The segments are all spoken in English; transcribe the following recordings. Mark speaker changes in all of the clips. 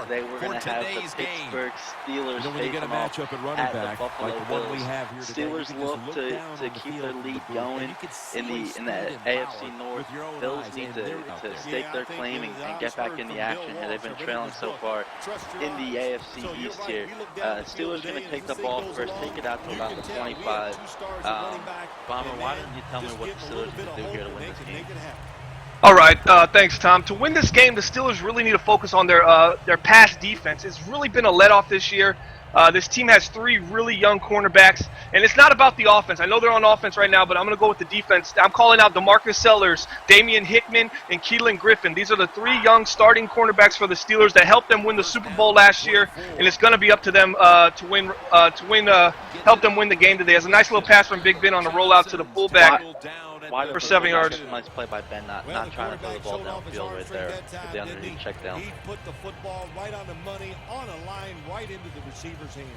Speaker 1: today we're going to have the Pittsburgh Steelers facing off at the Buffalo Bills. Steelers look to keep their lead going in the AFC North. Bills need to stake their claim and get back in the action here. They've been trailing so far in the AFC East here. Steelers going to take the ball first, take it out to about the 25. Bomber, why don't you tell me what the Steelers are going to do here to win this game?
Speaker 2: All right, thanks, Tom. To win this game, the Steelers really need to focus on their pass defense. It's really been a let-off this year. This team has 3 really young cornerbacks, and it's not about the offense. I know they're on offense right now, but I'm going to go with the defense. I'm calling out DeMarcus Sellers, Damian Hickman, and Keelan Griffin. These are the 3 young starting cornerbacks for the Steelers that helped them win the Super Bowl last year, and it's going to be up to them to help them win the game today. There's a nice little pass from Big Ben on the rollout to the fullback. For 7 yards.
Speaker 1: Nice play by Ben, not trying to throw the ball downfield right there. Get the underneath check down.
Speaker 3: He put the football right on the money, on a line, right into the receiver's hands.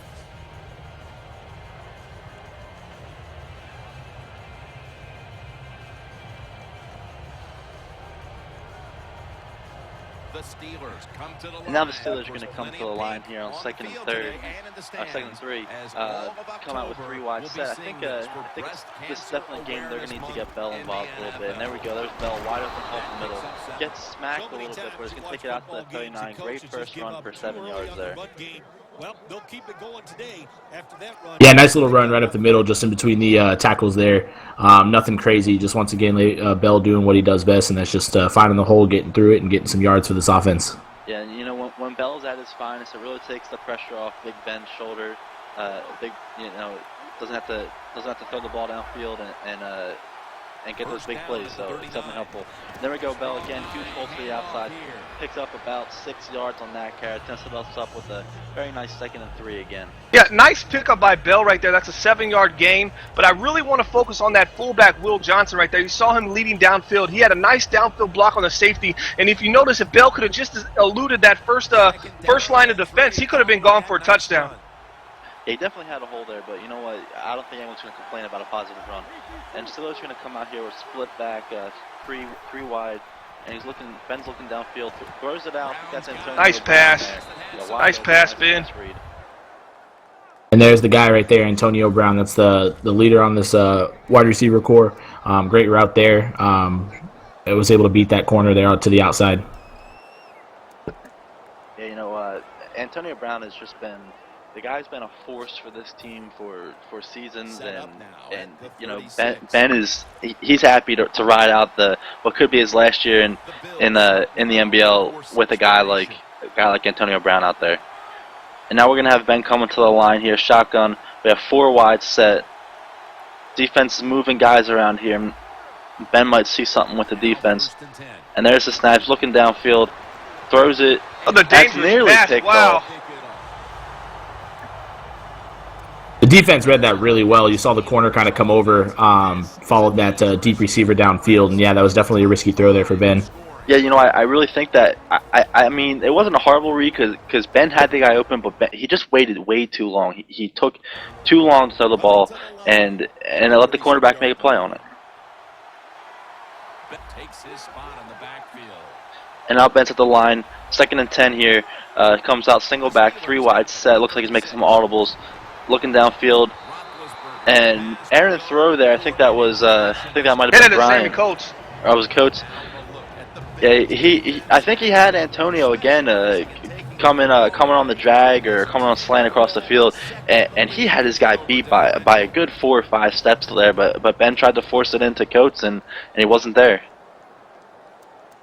Speaker 1: And now the Steelers are going to come to the line here on 2nd and 3rd, 2nd and 3, come out with 3 wide set. I think this is definitely a game they're going to need to get Bell involved a little bit. And there we go, there's Bell wide open off the middle. Gets smacked a little bit, but he's going to take it out to the 39. Great first run for 7 yards there.
Speaker 3: Well, they'll keep it going today after that run.
Speaker 4: Yeah, nice little run right up the middle, just in between the tackles there. Nothing crazy. Just once again, Bell doing what he does best, and that's just finding the hole, getting through it, and getting some yards for this offense.
Speaker 1: Yeah, and you know when Bell's at his finest, it really takes the pressure off Big Ben's shoulder. Doesn't have to throw the ball downfield and get those big plays, so it's definitely helpful. There we go, Bell again, huge hole to the outside, picks up about 6 yards on that carry, tests us up with a very nice 2nd and 3 again.
Speaker 2: Yeah, nice pickup by Bell right there. That's a 7-yard gain, but I really want to focus on that fullback, Will Johnson, right there. You saw him leading downfield. He had a nice downfield block on the safety, and if you notice, if Bell could have just eluded that first line of defense, he could have been gone for a touchdown.
Speaker 1: Yeah, he definitely had a hole there, but you know what? I don't think anyone's going to complain about a positive run. And Steelers going to come out here with split back, three wide, and Ben's looking downfield, throws it out. That's Antonio.
Speaker 2: Nice pass. Nice pass, Ben.
Speaker 4: And there's the guy right there, Antonio Brown. That's the leader on this wide receiver core. Great route there. It was able to beat that corner there out to the outside.
Speaker 1: Yeah, you know, Antonio Brown has just been. The guy's been a force for this team for seasons, and you know Ben is he's happy to ride out what could be his last year in the NBL with a guy like Antonio Brown out there. And now we're gonna have Ben coming to the line here, shotgun. We have 4 wide set. Defense is moving guys around here. Ben might see something with the defense. And there's the snap, looking downfield, throws it.
Speaker 2: Oh, the dangerous pass! Wow.
Speaker 4: The defense read that really well. You saw the corner kind of come over, followed that deep receiver downfield, and yeah, that was definitely a risky throw there for Ben.
Speaker 1: Yeah, you know, I really think that, I mean, it wasn't a horrible read because Ben had the guy open, but he just waited way too long. He took too long to throw the ball, and it let the cornerback make a play on it. And now Ben's at the line, 2nd and 10 here, comes out single back, 3 wide set, looks like he's making some audibles. Looking downfield, and Aaron throw there. I think that might have been Brian.
Speaker 2: Coates.
Speaker 1: Or was it Coates? Yeah, I think he had Antonio again coming on the drag or coming on slant across the field, and he had his guy beat by a good 4 or 5 steps there. But Ben tried to force it into Coates, and he wasn't there.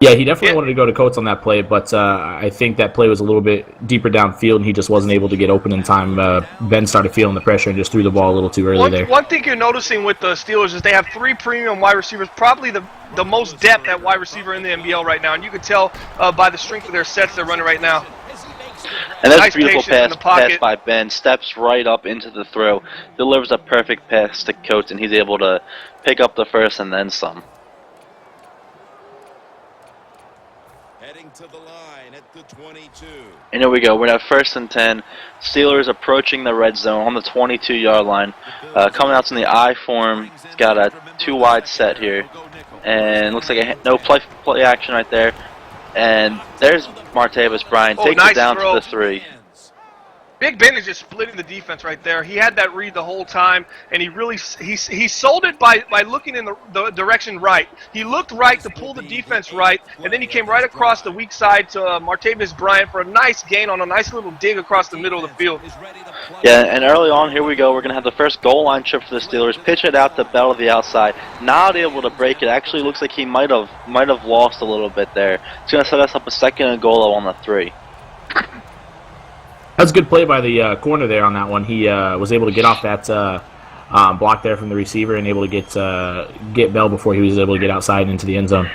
Speaker 4: Yeah, he definitely wanted to go to Coates on that play, but I think that play was a little bit deeper downfield, and he just wasn't able to get open in time. Ben started feeling the pressure and just threw the ball a little too early there.
Speaker 2: One thing you're noticing with the Steelers is they have 3 premium wide receivers, probably the most depth at wide receiver in the NBL right now, and you can tell by the strength of their sets they're running right now.
Speaker 1: And that's nice, a beautiful pass by Ben. Steps right up into the throw, delivers a perfect pass to Coates, and he's able to pick up the first and then some.
Speaker 3: To the line at the 22.
Speaker 1: And here we go. We're at 1st and 10. Steelers approaching the red zone on the 22-yard line. Coming out in the I form. It's got a 2 wide set here. And looks like no play action right there. And there's Martavis Bryant. Takes
Speaker 2: nice
Speaker 1: it down
Speaker 2: throw.
Speaker 1: to the 3.
Speaker 2: Big Ben is just splitting the defense right there. He had that read the whole time, and he sold it by looking in the direction right. He looked right to pull the defense right, and then he came right across the weak side to Martavis Bryant for a nice gain on a nice little dig across the middle of the field.
Speaker 1: Yeah, and early on, here we go. We're going to have the first goal line trip for the Steelers. Pitch it out to Bell to the outside. Not able to break it. Actually looks like he might have lost a little bit there. It's going to set us up a 2nd and goal on the 3.
Speaker 4: That was a good play by the corner there on that one. He was able to get off that block there from the receiver and able to get Bell before he was able to get outside into the end zone.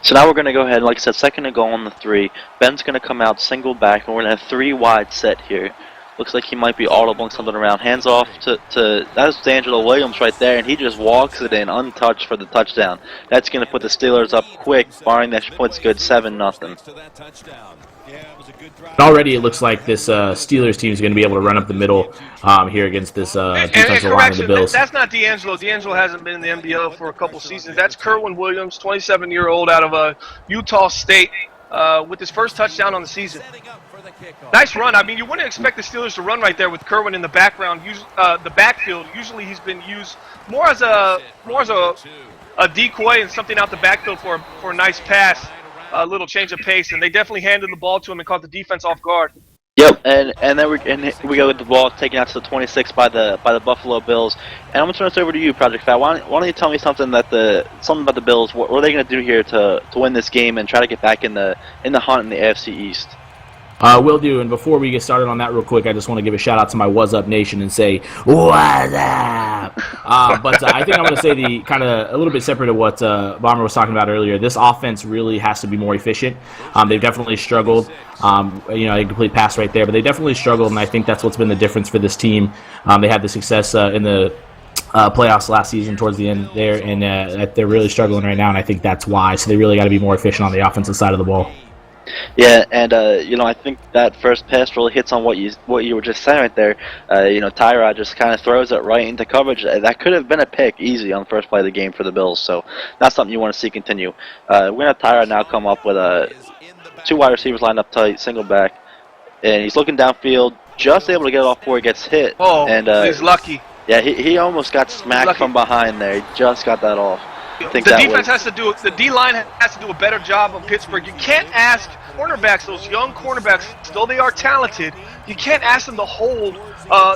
Speaker 1: So now we're going to go ahead, like I said, 2nd and goal on the 3. Ben's going to come out single back, and we're going to have 3 wide set here. Looks like he might be audibling something around. Hands off to that's D'Angelo Williams right there, and he just walks it in untouched for the touchdown. That's going to put the Steelers up quick, barring that points good 7-0.
Speaker 4: Already it looks like this Steelers team is going to be able to run up the middle here against this defensive line of the Bills.
Speaker 2: That's not D'Angelo. D'Angelo hasn't been in the NBL for a couple seasons. That's Kerwin Williams, 27-year-old out of Utah State, with his first touchdown on the season. Nice run. I mean, you wouldn't expect the Steelers to run right there with Kerwin in the background, the backfield. Usually he's been used more as a decoy and something out the backfield for a nice pass. A little change of pace, and they definitely handed the ball to him and caught the defense off guard.
Speaker 1: Yep, and then we go with the ball taken out to the 26 by the Buffalo Bills. And I'm gonna turn this over to you, Project Fat. Why don't you tell me something about the Bills? What are they gonna do here to win this game and try to get back in the hunt in the AFC East?
Speaker 4: Will do. And before we get started on that real quick, I just want to give a shout out to my What's Up Nation and say, what's up? But I think I'm going to say the kind of a little bit separate of what Bomber was talking about earlier. This offense really has to be more efficient. They've definitely struggled. A complete pass right there, but they definitely struggled, and I think that's what's been the difference for this team. They had the success in the playoffs last season towards the end there, and they're really struggling right now, and I think that's why. So they really got to be more efficient on the offensive side of the ball.
Speaker 1: Yeah, and I think that first pass really hits on what you were just saying right there. Tyrod just kind of throws it right into coverage. That could have been a pick easy on the first play of the game for the Bills. So that's something you want to see continue. We're gonna have Tyrod now come up with 2 wide receivers lined up tight, single back, and he's looking downfield, just able to get it off before he gets hit.
Speaker 2: Oh,
Speaker 1: and
Speaker 2: he's lucky.
Speaker 1: Yeah, he almost got smacked from behind there. He just got that off.
Speaker 2: The defense has to do the D-line has to do a better job on Pittsburgh. You can't ask cornerbacks, those young cornerbacks, though they are talented, you can't ask them to hold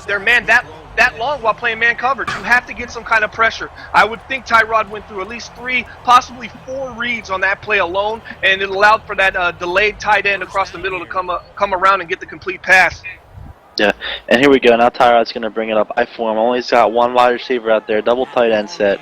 Speaker 2: their man that long while playing man coverage. You have to get some kind of pressure. I would think Tyrod went through at least 3, possibly 4 reads on that play alone, and it allowed for that delayed tight end across the middle to come around and get the complete pass.
Speaker 1: Yeah, and here we go. Now Tyrod's going to bring it up. I form. Only he's got 1 wide receiver out there, double tight end set.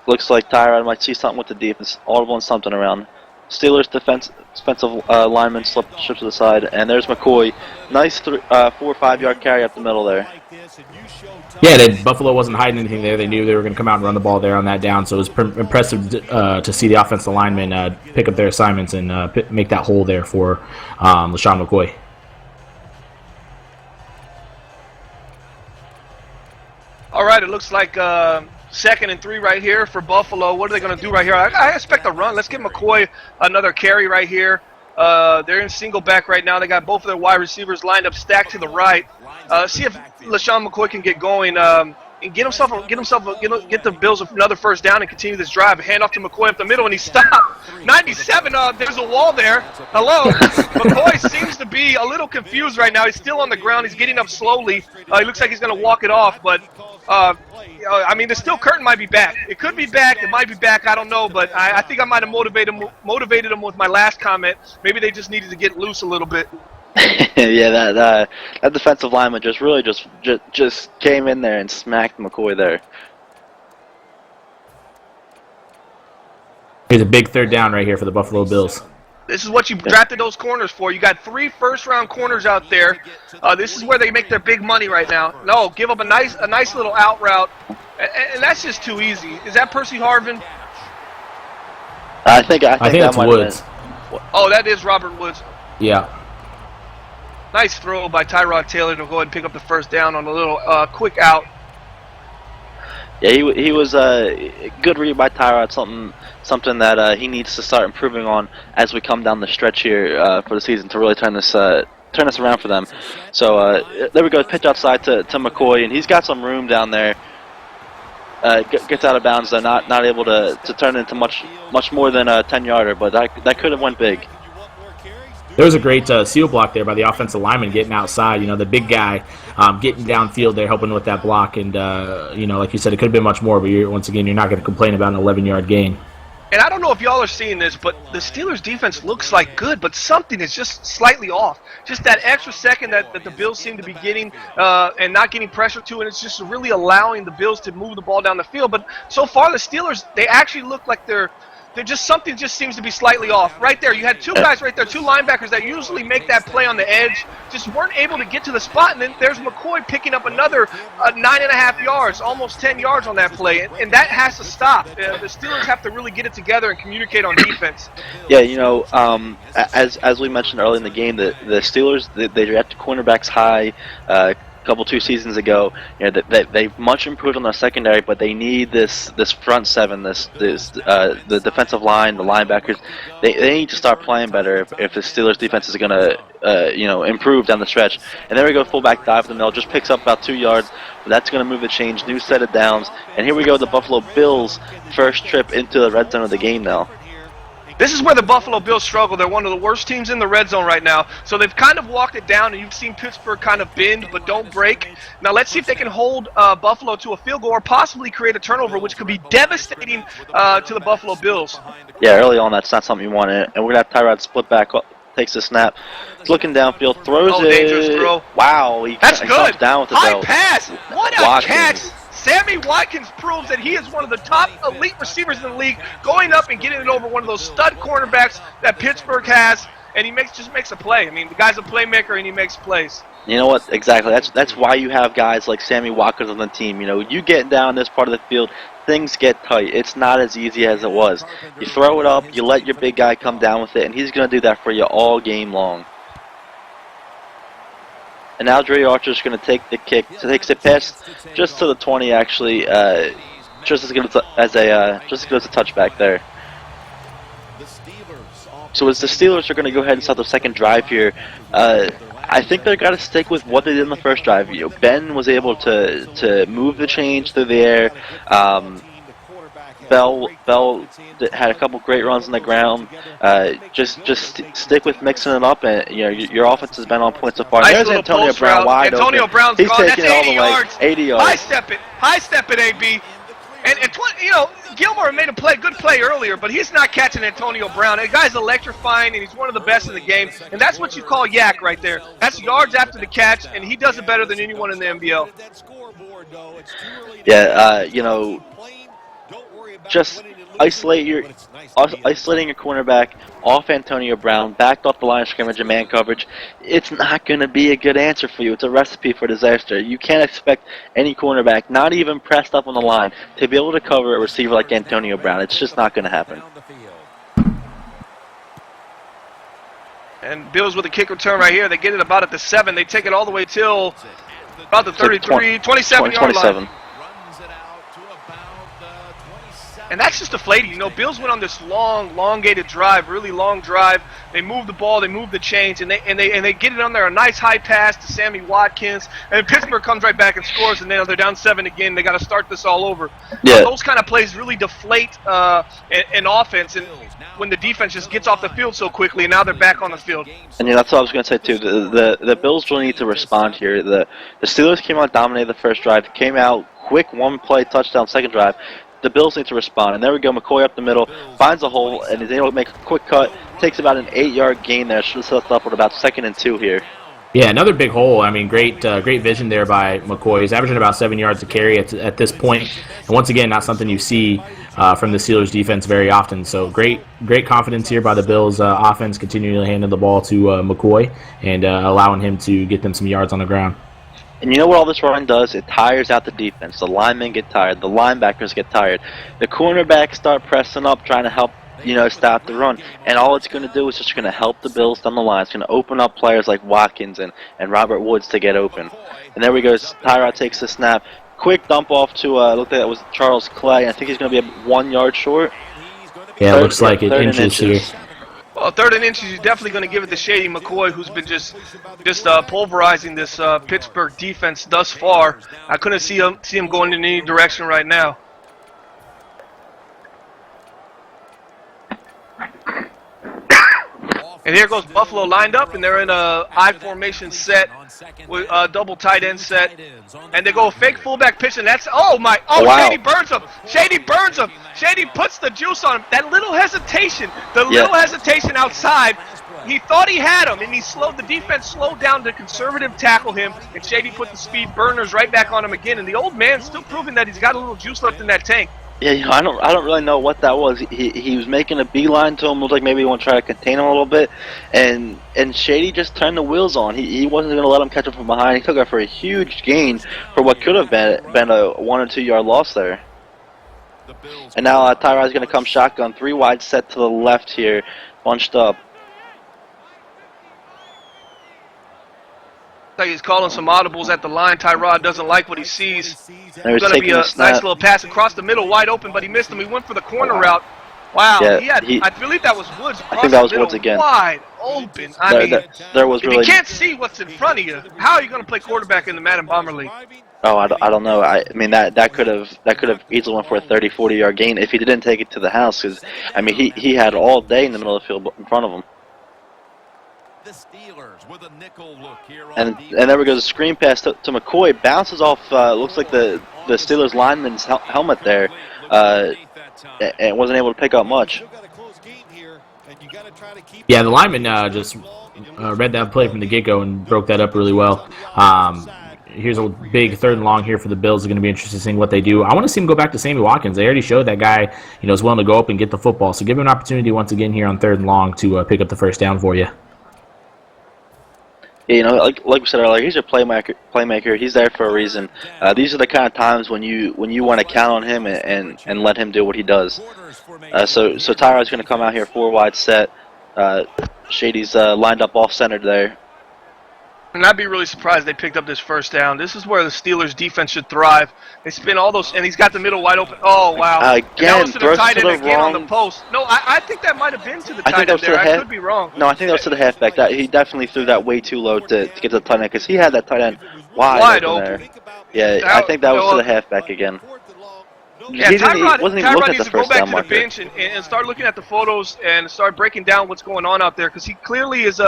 Speaker 1: Looks like Tyrod might see something with the defense, audible and something around. Steelers defensive lineman slips to the side, and there's McCoy. Nice 4 or 5 yard carry up the middle there.
Speaker 4: Yeah, Buffalo wasn't hiding anything there. They knew they were going to come out and run the ball there on that down, so it was impressive to see the offensive linemen pick up their assignments and make that hole there for LaShawn McCoy.
Speaker 2: All right, it looks like 2nd and 3 right here for Buffalo. What are they going to do right here? I expect a run. Let's give McCoy another carry right here. They're in single back right now. They got both of their wide receivers lined up, stacked to the right. See if LaShawn McCoy can get going and get the Bills another first down and continue this drive. Hand off to McCoy up the middle, and he stopped. 97. There's a wall there. Hello. McCoy seems to be a little confused right now. He's still on the ground. He's getting up slowly. He looks like he's going to walk it off, but. The steel curtain might be back. It could be back. It might be back. I don't know, but I think I might have motivated them with my last comment. Maybe they just needed to get loose a little bit.
Speaker 1: Yeah, that defensive lineman just came in there and smacked McCoy there.
Speaker 4: Here's a big 3rd down right here for the Buffalo Bills.
Speaker 2: This is what you drafted those corners for. You got 3 first-round corners out there. This is where they make their big money right now. No, give up a nice little out route, and that's just too easy. Is that Percy Harvin?
Speaker 1: I think
Speaker 4: that's Woods.
Speaker 2: Oh, that is Robert Woods.
Speaker 4: Yeah.
Speaker 2: Nice throw by Tyrod Taylor to go ahead and pick up the first down on a little quick out.
Speaker 1: Yeah, he was a good read by Tyrod. Something that he needs to start improving on as we come down the stretch here for the season to really turn this around for them. So there we go, pitch outside to McCoy, and he's got some room down there. Gets out of bounds, though, not able to turn it into much more than a 10-yarder, but that could have went big.
Speaker 4: There was a great seal block there by the offensive lineman getting outside. The big guy getting downfield there, helping with that block. And, like you said, it could have been much more, but once again, you're not going to complain about an 11-yard gain.
Speaker 2: And I don't know if y'all are seeing this, but the Steelers' defense looks like good, but something is just slightly off. Just that extra second that the Bills seem to be getting and not getting pressure to, and it's just really allowing the Bills to move the ball down the field. But so far, the Steelers, they actually look like they're just something just seems to be slightly off. Right there, you had two guys right there, two linebackers that usually make that play on the edge, just weren't able to get to the spot, and then there's McCoy picking up another 9.5 yards, almost 10 yards on that play, and that has to stop. The Steelers have to really get it together and communicate on defense.
Speaker 1: Yeah, as we mentioned early in the game, the Steelers, they drafted cornerbacks high. Two seasons ago, they've much improved on their secondary, but they need this front seven, the defensive line, the linebackers. They need to start playing better if the Steelers defense is going to improve down the stretch. And there we go, fullback dive to the middle, just picks up about 2 yards. But that's going to move the change, new set of downs, and here we go, the Buffalo Bills' first trip into the red zone of the game now.
Speaker 2: This is where the Buffalo Bills struggle. They're one of the worst teams in the red zone right now. So they've kind of walked it down, and you've seen Pittsburgh kind of bend but don't break. Now let's see if they can hold Buffalo to a field goal or possibly create a turnover, which could be devastating to the Buffalo Bills.
Speaker 1: Yeah, early on, that's not something you want. And we're going to have Tyrod split back, takes the snap. He's looking downfield, throws it.
Speaker 2: Dangerous throw.
Speaker 1: Wow.
Speaker 2: That's good.
Speaker 1: Comes down with the
Speaker 2: High
Speaker 1: belt.
Speaker 2: pass. What a
Speaker 1: Watkins.
Speaker 2: catch. Sammy Watkins proves that he is one of the top elite receivers in the league, going up and getting it over one of those stud cornerbacks that Pittsburgh has, and he just makes a play. I mean, the guy's a playmaker, and he makes plays.
Speaker 1: You know what? Exactly. That's why you have guys like Sammy Watkins on the team. You get down this part of the field, things get tight. It's not as easy as it was. You throw it up, you let your big guy come down with it, and he's going to do that for you all game long. And now Dre Archer's going to take the kick. So takes it past just to the 20, actually, just as good as a touchback there. So as the Steelers are going to go ahead and start the second drive here, I think they're going to stick with what they did in the first drive. Ben was able to move the change through the air. Bell had a couple great runs on the ground. Just stick with mixing it up, and your offense has been on point so far.
Speaker 2: Nice.
Speaker 1: There's Antonio Brown wide
Speaker 2: Antonio
Speaker 1: open.
Speaker 2: Brown's
Speaker 1: He's
Speaker 2: gone.
Speaker 1: taking
Speaker 2: That's
Speaker 1: it all the
Speaker 2: 80
Speaker 1: way.
Speaker 2: yards.
Speaker 1: 80 yards.
Speaker 2: High step it, AB. And Gilmore made a good play earlier, but he's not catching Antonio Brown. The guy's electrifying, and he's one of the best in the game. And that's what you call yak right there. That's yards after the catch, and he does it better than anyone in the NBL.
Speaker 1: Yeah, just isolating your cornerback off Antonio Brown, backed off the line of scrimmage and man coverage. It's not going to be a good answer for you. It's a recipe for disaster. You can't expect any cornerback, not even pressed up on the line, to be able to cover a receiver like Antonio Brown. It's just not going to happen.
Speaker 2: And Bills with a kick return right here. They get it about at the 7. They take it all the way till about the 33, 27-yard line. And that's just deflating. Bills went on this long, elongated drive, really long drive. They move the ball, they move the chains, and they get it on there. A nice high pass to Sammy Watkins, and Pittsburgh comes right back and scores, and they're down 7 again. They got to start this all over.
Speaker 1: Yeah.
Speaker 2: Those kind of plays really deflate an offense, and when the defense just gets off the field so quickly, and now they're back on the field.
Speaker 1: And that's what I was going to say too. The Bills really need to respond here. The Steelers came out, dominated the first drive, came out quick, one-play touchdown, second drive. The Bills need to respond. And there we go, McCoy up the middle, finds a hole, and is able to make a quick cut. Takes about an 8-yard gain there. Should have set up with about 2nd and 2 here.
Speaker 4: Yeah, another big hole. I mean, great vision there by McCoy. He's averaging about 7 yards to carry at this point. And once again, not something you see from the Steelers defense very often. So great confidence here by the Bills offense, continuing to hand the ball to McCoy and allowing him to get them some yards on the ground.
Speaker 1: And you know what all this run does? It tires out the defense. The linemen get tired. The linebackers get tired. The cornerbacks start pressing up, trying to help, stop the run. And all it's going to do is just going to help the Bills down the line. It's going to open up players like Watkins and Robert Woods to get open. And there we go. Tyrod takes the snap. quick dump off to looked like that was Charles Clay. I think he's going to be 1 yard short.
Speaker 4: Yeah, it looks like it inches here.
Speaker 2: Well, 3rd and inches, he's definitely going to give it to Shady McCoy, who's been just pulverizing this Pittsburgh defense thus far. I couldn't see him going in any direction right now. And here goes Buffalo lined up, and they're in a I formation set with a double tight end set. And they go fake fullback pitch, and that's wow. Shady burns him. Shady burns him. Shady puts the juice on him. That little hesitation, little hesitation outside. He thought he had him, and the defense slowed down to conservative tackle him, and Shady put the speed burners right back on him again. And the old man's still proving that he's got a little juice left in that tank.
Speaker 1: Yeah, I don't really know what that was. He was making a beeline to him. Looked like maybe he wanted to try to contain him a little bit, and Shady just turned the wheels on. He wasn't going to let him catch him from behind. He took it for a huge gain for what could have been a 1 or 2 yard loss there. And now Tyrod's going to come shotgun, 3 wide set to the left here, bunched up.
Speaker 2: Like he's calling some audibles at the line. Tyrod doesn't like what he sees. It's going to be a nice little pass across the middle, wide open, but he missed him. He went for the corner route. Wow,
Speaker 1: yeah,
Speaker 2: I believe that was Woods.
Speaker 1: I think that was Woods again.
Speaker 2: Wide open.
Speaker 1: There was really.
Speaker 2: If you can't see what's in front of you, how are you going to play quarterback in the Madden Bomber League?
Speaker 1: Oh, I don't know. I mean that could have easily went for a 30, 40 yard gain if he didn't take it to the house. Because he had all day in the middle of the field in front of him.
Speaker 5: The Steelers with a nickel look here on
Speaker 1: And there we go, the screen pass to McCoy, bounces off, looks like the Steelers lineman's helmet there, and wasn't able to pick up much.
Speaker 4: Yeah, the lineman just read that play from the get-go and broke that up really well. Here's a big 3rd and long here for the Bills. It's going to be interesting seeing what they do. I want to see him go back to Sammy Watkins. They already showed that guy, is willing to go up and get the football. So give him an opportunity once again here on 3rd and long to pick up the first down for you.
Speaker 1: Yeah, like we said earlier, he's a playmaker. He's there for a reason. These are the kind of times when you want to count on him and let him do what he does. So Tyrod's going to come out here 4 wide set. Shady's lined up off centered there.
Speaker 2: And I'd be really surprised they picked up this first down. This is where the Steelers defense should thrive. They spin all those, and he's got the middle wide open. Oh, wow.
Speaker 1: Again,
Speaker 2: to the tight end again
Speaker 1: wrong.
Speaker 2: on the post. No, I think that might have been to the tight end there. I could be wrong.
Speaker 1: No, I think that was to the halfback. He definitely threw that way too low to get to the tight end because he had that tight end wide open there. Yeah, I think that was to the halfback again.
Speaker 2: Yeah,
Speaker 1: Tyrod
Speaker 2: needs to go back to the bench and start looking at the photos and start breaking down what's going on out there because he clearly is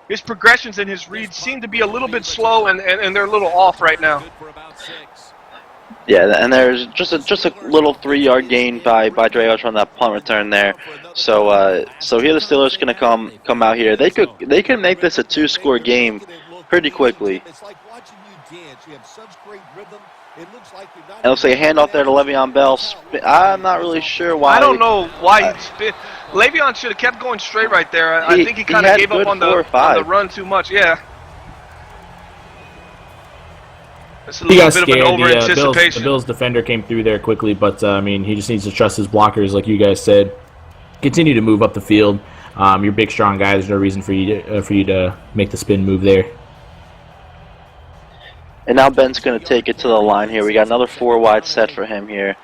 Speaker 2: his progressions and his reads seem to be a little bit slow and they're a little off right now.
Speaker 1: Yeah, and there's just a little 3 yard gain by Dragos on that punt return there. So here the Steelers going to come out here. They could make this a 2-score game pretty quickly. And it looks like a handoff there to Le'Veon Bell. I'm not really sure why.
Speaker 2: I don't know why he spit. Le'Veon should have kept going straight right there. I think he kind of gave up on the run too much. Yeah. It's a little bit of an over-anticipation.
Speaker 4: The Bills defender came through there quickly, but he just needs to trust his blockers, like you guys said. Continue to move up the field. You're big, strong guys. There's no reason for you to make the spin move there.
Speaker 1: And now Ben's going to take it to the line here. We got another 4 wide set for him here.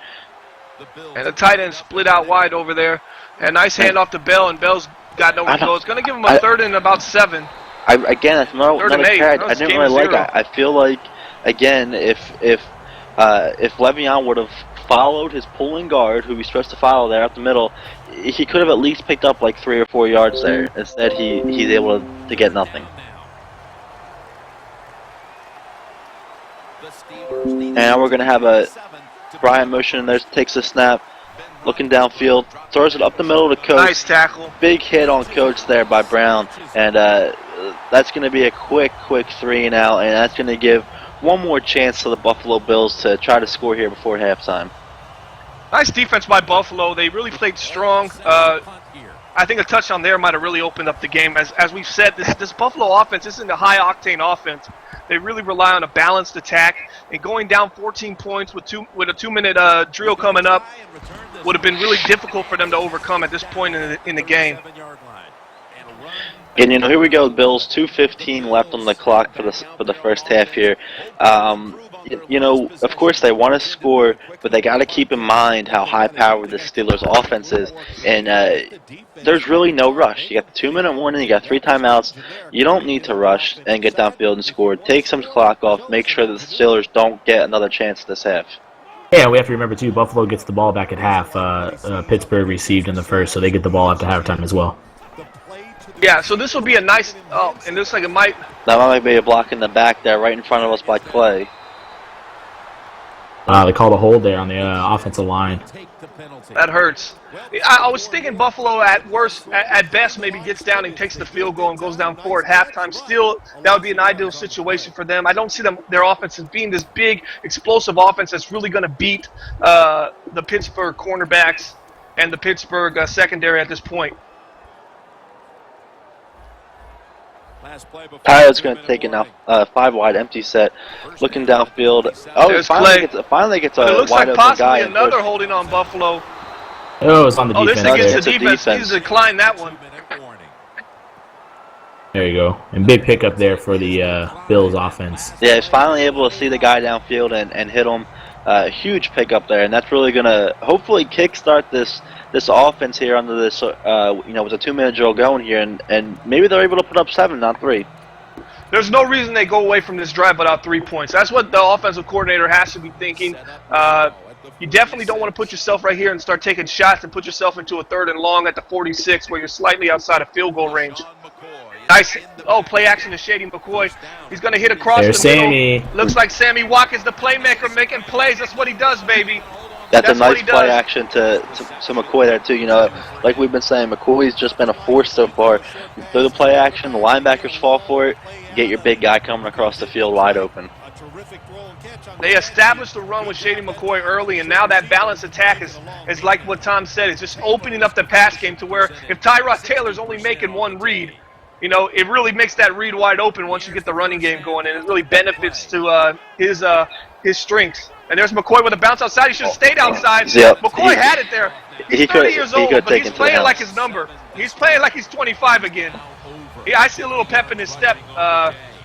Speaker 2: And the tight end split out wide over there. And nice handoff to Bell, and Bell's got nowhere to go. It's going to give him a 3rd and about 7.
Speaker 1: Again, that's another carry I didn't really like. I feel like, again, if Le'Veon would have followed his pulling guard, who he's supposed to follow there up the middle, he could have at least picked up like 3 or 4 yards there. Instead, he's able to get nothing. And now we're going to have a Brian motion there, takes a snap, looking downfield, throws it up the middle to Coach.
Speaker 2: Nice tackle.
Speaker 1: Big hit on Coach there by Brown. And that's going to be a quick 3 and out, and that's going to give one more chance to the Buffalo Bills to try to score here before halftime.
Speaker 2: Nice defense by Buffalo. They really played strong. I think a touchdown there might have really opened up the game. As we've said, this Buffalo offense isn't a high-octane offense. They really rely on a balanced attack. And going down 14 points with a 2-minute drill coming up would have been really difficult for them to overcome at this point in the game.
Speaker 1: And here we go, Bills. 2:15 left on the clock for the first half here. you know, of course they want to score, but they got to keep in mind how high-powered the Steelers' offense is, and there's really no rush. You got the 2-minute warning, you got 3 timeouts. You don't need to rush and get downfield and score. Take some clock off. Make sure that the Steelers don't get another chance this half.
Speaker 4: Yeah, we have to remember, too, Buffalo gets the ball back at half. Pittsburgh received in the first, so they get the ball after halftime as well.
Speaker 2: Yeah, so this will be a nice. Oh, and looks like it might.
Speaker 1: That might be a block in the back there, right in front of us by Clay.
Speaker 4: They called a hold there on the offensive line.
Speaker 2: That hurts. I was thinking Buffalo at worst, at best, maybe gets down and takes the field goal and goes down 4 at halftime. Still, that would be an ideal situation for them. I don't see their offense as being this big, explosive offense that's really going to beat the Pittsburgh cornerbacks and the Pittsburgh secondary at this point.
Speaker 1: Tyler's going to take it now. 5-wide empty set, looking downfield. Oh,
Speaker 2: There's
Speaker 1: finally gets a
Speaker 2: it looks
Speaker 1: wide
Speaker 2: like
Speaker 1: open guy.
Speaker 2: possibly another holding on Buffalo.
Speaker 4: Oh, it's on the defense.
Speaker 2: This against
Speaker 4: there.
Speaker 2: the defense. He's declined that one.
Speaker 4: There you go. And big pickup there for the Bills offense.
Speaker 1: Yeah, he's finally able to see the guy downfield and hit him. Huge pickup there, and that's really going to hopefully kickstart this offense here under this, with a 2-minute drill going here, and maybe they're able to put up 7, not 3.
Speaker 2: There's no reason they go away from this drive without 3 points. That's what the offensive coordinator has to be thinking. You definitely don't want to put yourself right here and start taking shots and put yourself into a 3rd and long at the 46 where you're slightly outside of field goal range. Nice. Oh, play action to Shady McCoy. He's going to hit across
Speaker 4: There's
Speaker 2: the
Speaker 4: Sammy.
Speaker 2: middle. Looks like Sammy Watkins, the playmaker, making plays. That's what he does, baby.
Speaker 1: That's a nice play action to McCoy there, too. You know, like we've been saying, McCoy's just been a force so far. You throw the play action, the linebackers fall for it, you get your big guy coming across the field wide open.
Speaker 2: They established the run with Shady McCoy early, and now that balanced attack is like what Tom said. It's just opening up the pass game to where if Tyrod Taylor's only making one read, you know, it really makes that read wide open once you get the running game going, and it really benefits to his strengths. And there's McCoy with a bounce outside. He should have stayed outside.
Speaker 1: Yep.
Speaker 2: McCoy had it there. He's 30 years old, but he's playing like his number. He's playing like he's 25 again. I see a little pep in his step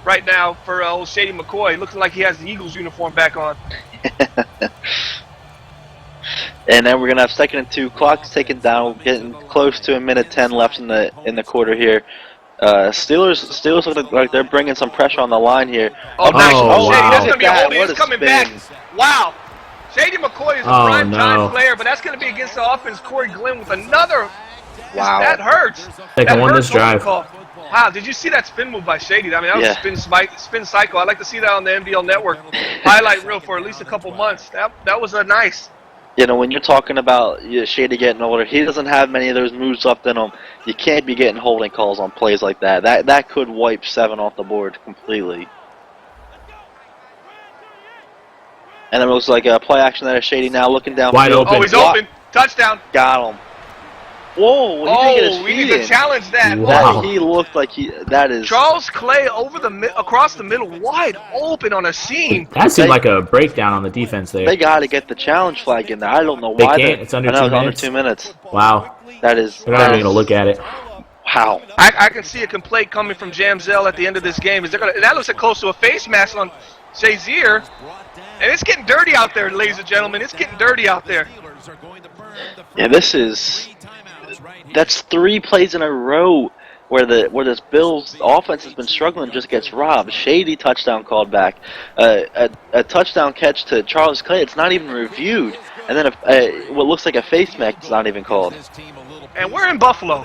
Speaker 2: right now for old Shady McCoy. Looking like he has the Eagles uniform back on.
Speaker 1: And then we're gonna have 2nd and 2. Clock's taken down. We're getting close to 1:10 left in the quarter here. Steelers look like they're bringing some pressure on the line here.
Speaker 2: Oh, nice.
Speaker 4: wow.
Speaker 2: Shady, that's going to be a holding.
Speaker 1: What
Speaker 2: He's
Speaker 1: a
Speaker 2: coming
Speaker 1: spin.
Speaker 2: back. Wow. Shady McCoy is a prime-time player, but that's going to be against the offense. Corey Glenn with another.
Speaker 1: Wow.
Speaker 2: That hurts.
Speaker 4: Second one this drive.
Speaker 2: Wow, did you see that spin move by Shady? I mean, that was a spin cycle. I'd like to see that on the MDL Network highlight reel for at least a couple months. That was a nice.
Speaker 1: You know, when you're talking about Shady getting older, he doesn't have many of those moves left in him. You can't be getting holding calls on plays like that. That could wipe 7 off the board completely. And it looks like a play action there. Shady now looking down.
Speaker 4: Wide open.
Speaker 2: Oh, he's open. Touchdown.
Speaker 1: Got him. Whoa, he didn't get his
Speaker 2: we
Speaker 1: feet
Speaker 2: need to
Speaker 1: in.
Speaker 2: challenge that.
Speaker 4: Wow.
Speaker 1: He looked like that is.
Speaker 2: Charles Clay across the middle, wide open on a seam.
Speaker 4: That seemed like a breakdown on the defense there.
Speaker 1: They got to get the challenge flag in there. I don't know
Speaker 4: They
Speaker 1: why.
Speaker 4: can't. It's under
Speaker 1: I know
Speaker 4: 2
Speaker 1: it's
Speaker 4: minutes.
Speaker 1: under 2 minutes.
Speaker 4: Wow.
Speaker 1: That is.
Speaker 4: They're not even going to look at it.
Speaker 1: Wow.
Speaker 2: I can see a complaint coming from Jamzell at the end of this game. That looks like close to a face mask on Shazier. And it's getting dirty out there, ladies and gentlemen. It's getting dirty out there.
Speaker 1: Yeah, that's 3 plays in a row where this Bills offense has been struggling, just gets robbed. Shady touchdown called back. A touchdown catch to Charles Clay. It's not even reviewed. And then what looks like a face mask is not even called.
Speaker 2: And we're in Buffalo.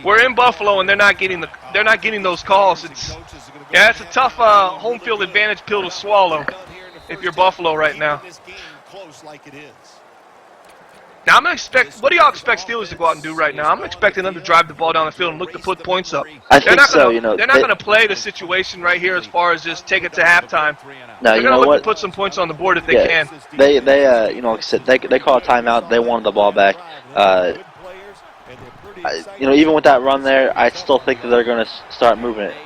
Speaker 2: We're in Buffalo, and they're not getting those calls. It's a tough home field advantage pill to swallow if you're Buffalo right now. Now, what do y'all expect Steelers to go out and do right now? I'm expecting them to drive the ball down the field and look to put points up.
Speaker 1: I think so.
Speaker 2: They're not going to play the situation right here as far as just take it to halftime.
Speaker 1: No,
Speaker 2: they're going to look to put some points on the board if they can.
Speaker 1: They like I said, they call a timeout. They wanted the ball back. Even with that run there, I still think that they're going to start moving it.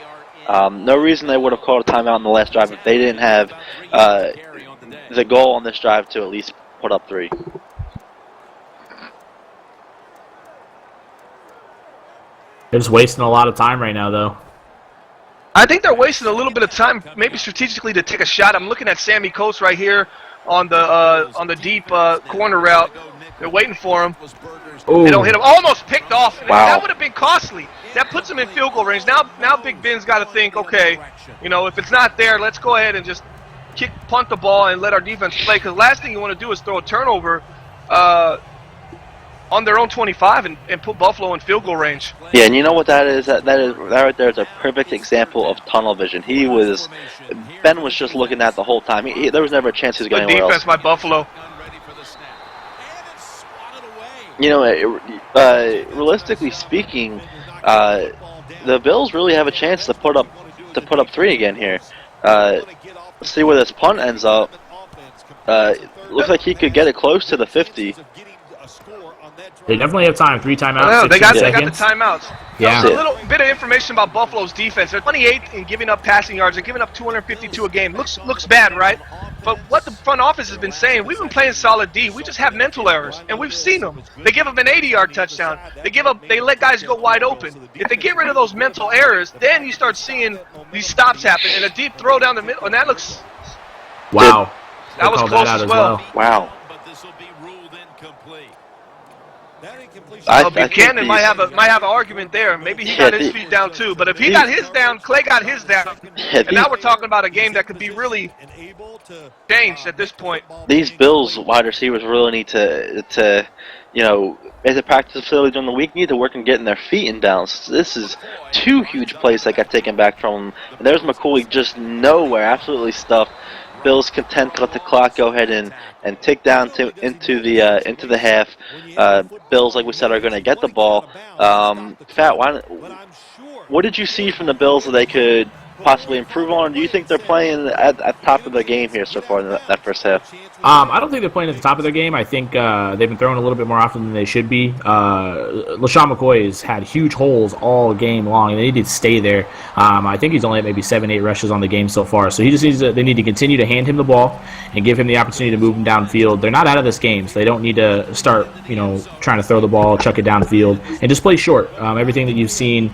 Speaker 1: No reason they would have called a timeout in the last drive if they didn't have the goal on this drive to at least put up 3.
Speaker 4: They're just wasting a lot of time right now, though.
Speaker 2: I think they're wasting a little bit of time, maybe strategically, to take a shot. I'm looking at Sammy Coates right here on the deep corner route. They're waiting for him.
Speaker 4: Ooh.
Speaker 2: They don't hit him. Almost picked off.
Speaker 1: Wow.
Speaker 2: That would have been costly. That puts him in field goal range. Now Big Ben's got to think, okay, if it's not there, let's go ahead and just punt the ball and let our defense play. Because last thing you want to do is throw a turnover on their own 25 and put Buffalo in field goal range.
Speaker 1: Yeah, and you know what that is? That right there is a perfect example of tunnel vision. Ben was just looking at the whole time. There was never a chance he was going
Speaker 2: Good
Speaker 1: anywhere
Speaker 2: defense by Buffalo.
Speaker 1: Realistically speaking, the Bills really have a chance to put up 3 again here. Let's see where this punt ends up. Looks like he could get it close to the 50.
Speaker 4: They definitely have time. 3 timeouts.
Speaker 2: No, they got the
Speaker 4: seconds.
Speaker 2: timeouts.
Speaker 4: Yeah.
Speaker 2: A little bit of information about Buffalo's defense. They're 28th in giving up passing yards. They're giving up 252 a game. Looks bad, right? But what the front office has been saying, we've been playing solid D. We just have mental errors, and we've seen them. They give up an 80-yard touchdown. They let guys go wide open. If they get rid of those mental errors, then you start seeing these stops happen and a deep throw down the middle, and that looks.
Speaker 4: Wow.
Speaker 2: That was close as well.
Speaker 1: Wow.
Speaker 2: Buchanan might have an argument there. Maybe he got his feet down too. But if he got his down, Clay got his down. And now we're talking about a game that could be really changed at this point.
Speaker 1: These Bills wide receivers really need to as a practice facility during the week, need to work on getting their feet in bounds. This is 2 huge plays that got taken back from them. And there's McCoy just nowhere, absolutely stuffed. Bills content to let the clock go ahead and tick down into the half. Bills, like we said, are going to get the ball. Fat, what did you see from the Bills that they could possibly improve on? Do you think they're playing at the top of the game here so far in that first half?
Speaker 4: I don't think they're playing at the top of their game. I think they've been throwing a little bit more often than they should be. LaShawn McCoy has had huge holes all game long, and they need to stay there. I think he's only at maybe 7-8 rushes on the game so far. So he just they need to continue to hand him the ball and give him the opportunity to move him downfield. They're not out of this game, so they don't need to start trying to throw the ball, chuck it downfield, and just play short. Everything that you've seen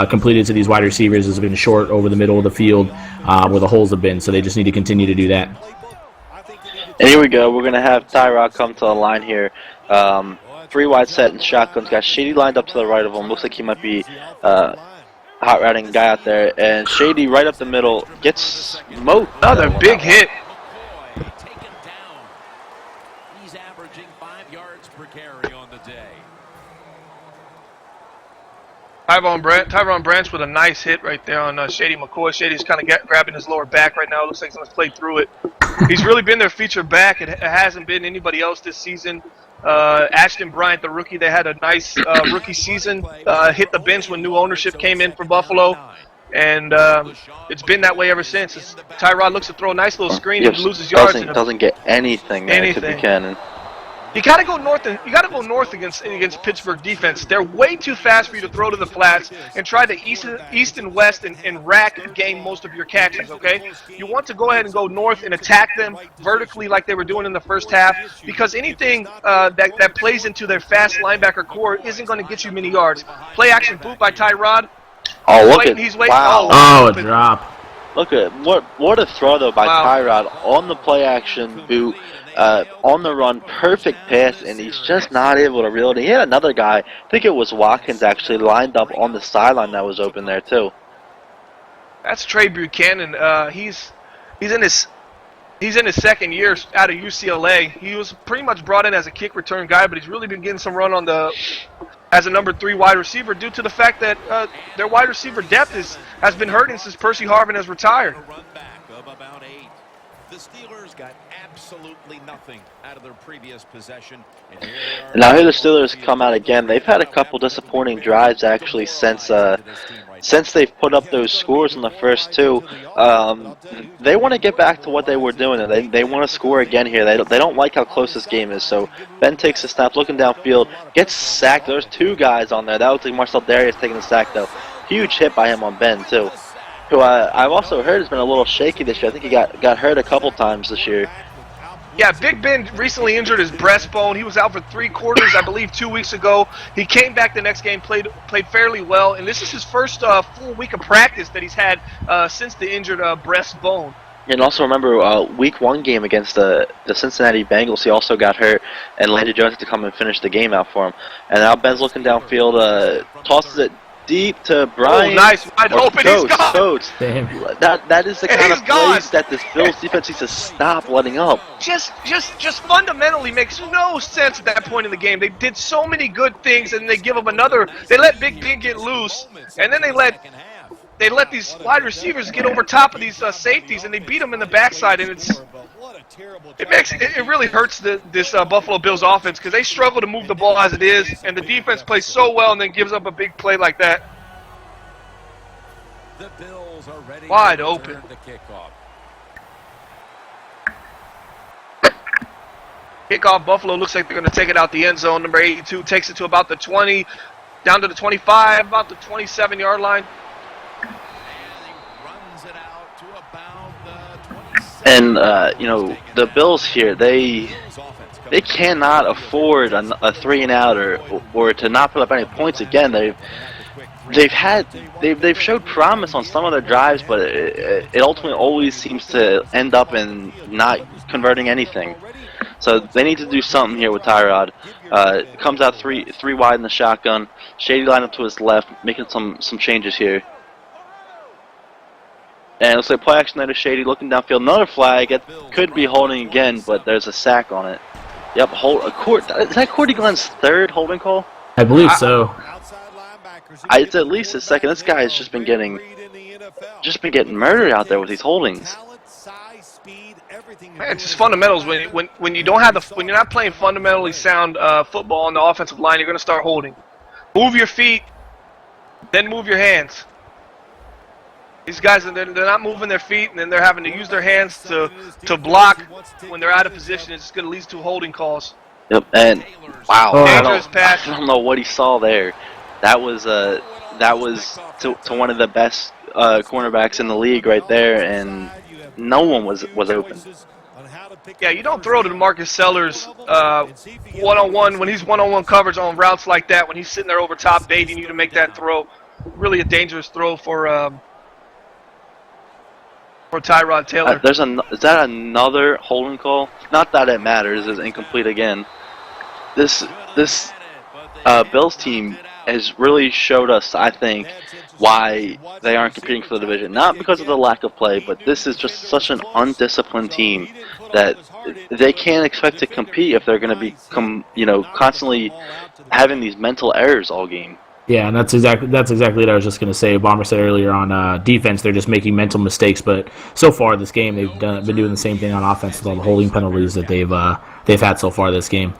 Speaker 4: completed to these wide receivers has been short over the middle of the field where the holes have been, so they just need to continue to do that.
Speaker 1: And here we go. We're going to have Tyrod come to the line here. 3 wide set and shotguns. Got Shady lined up to the right of him. Looks like he might be hot routing guy out there. And Shady right up the middle gets smoked.
Speaker 2: Another big hit.
Speaker 5: He's averaging 5 yards per carry on the day.
Speaker 2: Tyron Branch with a nice hit right there on Shady McCoy. Shady's kind of grabbing his lower back right now. Looks like he's going to play through it. He's really been their featured back. It hasn't been anybody else this season. Ashton Bryant, the rookie, they had a nice rookie season. Hit the bench when new ownership came in for Buffalo. And it's been that way ever since. Tyrod looks to throw a nice little screen and loses yards.
Speaker 1: Doesn't get anything there to Buchanan.
Speaker 2: You got to go north against Pittsburgh defense. They're way too fast for you to throw to the flats and try to east and west and rack and gain most of your catches, okay? You want to go ahead and go north and attack them vertically like they were doing in the first half, because anything that plays into their fast linebacker core isn't going to get you many yards. Play action boot by Tyrod. He's waiting.
Speaker 1: Wow.
Speaker 4: Oh, a drop.
Speaker 1: Look at what a throw though by Tyrod on the play action boot. On the run, perfect pass, and he's just not able to reel it in. He had another guy, I think it was Watkins, actually lined up on the sideline that was open there too.
Speaker 2: That's Trey Buchanan. He's in his second year out of UCLA. He was pretty much brought in as a kick return guy, but he's really been getting some run as a number 3 wide receiver due to the fact that their wide receiver depth has been hurting since Percy Harvin has retired.
Speaker 5: The Steelers got absolutely nothing out of their previous possession.
Speaker 1: Now here the Steelers come out again. They've had a couple disappointing drives actually since they've put up those scores in the first 2. They want to get back to what they were doing, and they want to score again here. They don't like how close this game is. So Ben takes a snap, looking downfield, gets sacked. There's 2 guys on there. That looks like Marcel Darius taking the sack though. Huge hit by him on Ben too, who I've also heard has been a little shaky this year. I think he got hurt a couple times this year.
Speaker 2: Yeah, Big Ben recently injured his breastbone. He was out for 3 quarters, I believe, 2 weeks ago. He came back the next game, played fairly well, and this is his first full week of practice that he's had since the injured breastbone.
Speaker 1: And also remember, week 1 game against the Cincinnati Bengals, he also got hurt, and Landry Jones had to come and finish the game out for him. And now Ben's looking downfield, tosses it deep to Bryant.
Speaker 2: Oh, nice, wide open, he's gone.
Speaker 1: Coates. That is the kind of plays that this Bills defense needs to stop letting up.
Speaker 2: Just fundamentally makes no sense at that point in the game. They did so many good things, and they give him another. They let Big Ben get loose, and then they let these wide receivers get over top of these safeties, and they beat them in the backside, and it really hurts this Buffalo Bills offense because they struggle to move the ball as it is, and the defense plays so well and then gives up a big play like that.
Speaker 5: The Bills are ready
Speaker 2: wide
Speaker 5: to
Speaker 2: open.
Speaker 5: the kickoff.
Speaker 2: Kickoff, Buffalo looks like they're going to take it out the end zone. Number 82 takes it to about the 20, down to the 25, about the 27-yard line.
Speaker 1: And the Bills here, they cannot afford a 3-and-out or to not put up any points again. They've showed promise on some of their drives, but it ultimately always seems to end up in not converting anything. So they need to do something here with Tyrod. Comes out three wide in the shotgun. Shady line up to his left, making some changes here. And it looks like play action there to Shady, looking downfield. Another flag. It could be holding again, but there's a sack on it. Yep, is that Cordy Glenn's 3rd holding call?
Speaker 4: I believe so.
Speaker 1: It's at least his 2nd. This guy has just been getting murdered out there with these holdings.
Speaker 2: Man, it's just fundamentals. When you don't have when you're not playing fundamentally sound football on the offensive line, you're going to start holding. Move your feet, then move your hands. These guys, they're not moving their feet, and then they're having to use their hands to block when they're out of position. It's going to lead to holding calls.
Speaker 1: Yep, and wow,
Speaker 2: dangerous pass.
Speaker 1: I don't know what he saw there. That was to one of the best cornerbacks in the league right there, and no one was open.
Speaker 2: Yeah, you don't throw to Marcus Sellers one-on-one when he's one-on-one coverage on routes like that. When he's sitting there over top baiting you to make that throw, really a dangerous throw for Tyrod Taylor.
Speaker 1: Is that another holding call? Not that it matters. It's incomplete again. This Bills team has really showed us, I think, why they aren't competing for the division. Not because of the lack of play, but this is just such an undisciplined team that they can't expect to compete if they're going to be constantly having these mental errors all game.
Speaker 4: Yeah, and that's exactly what I was just going to say. Bomber said earlier on defense, they're just making mental mistakes. But so far this game, they've been doing the same thing on offense with all the holding penalties that they've had so far this game.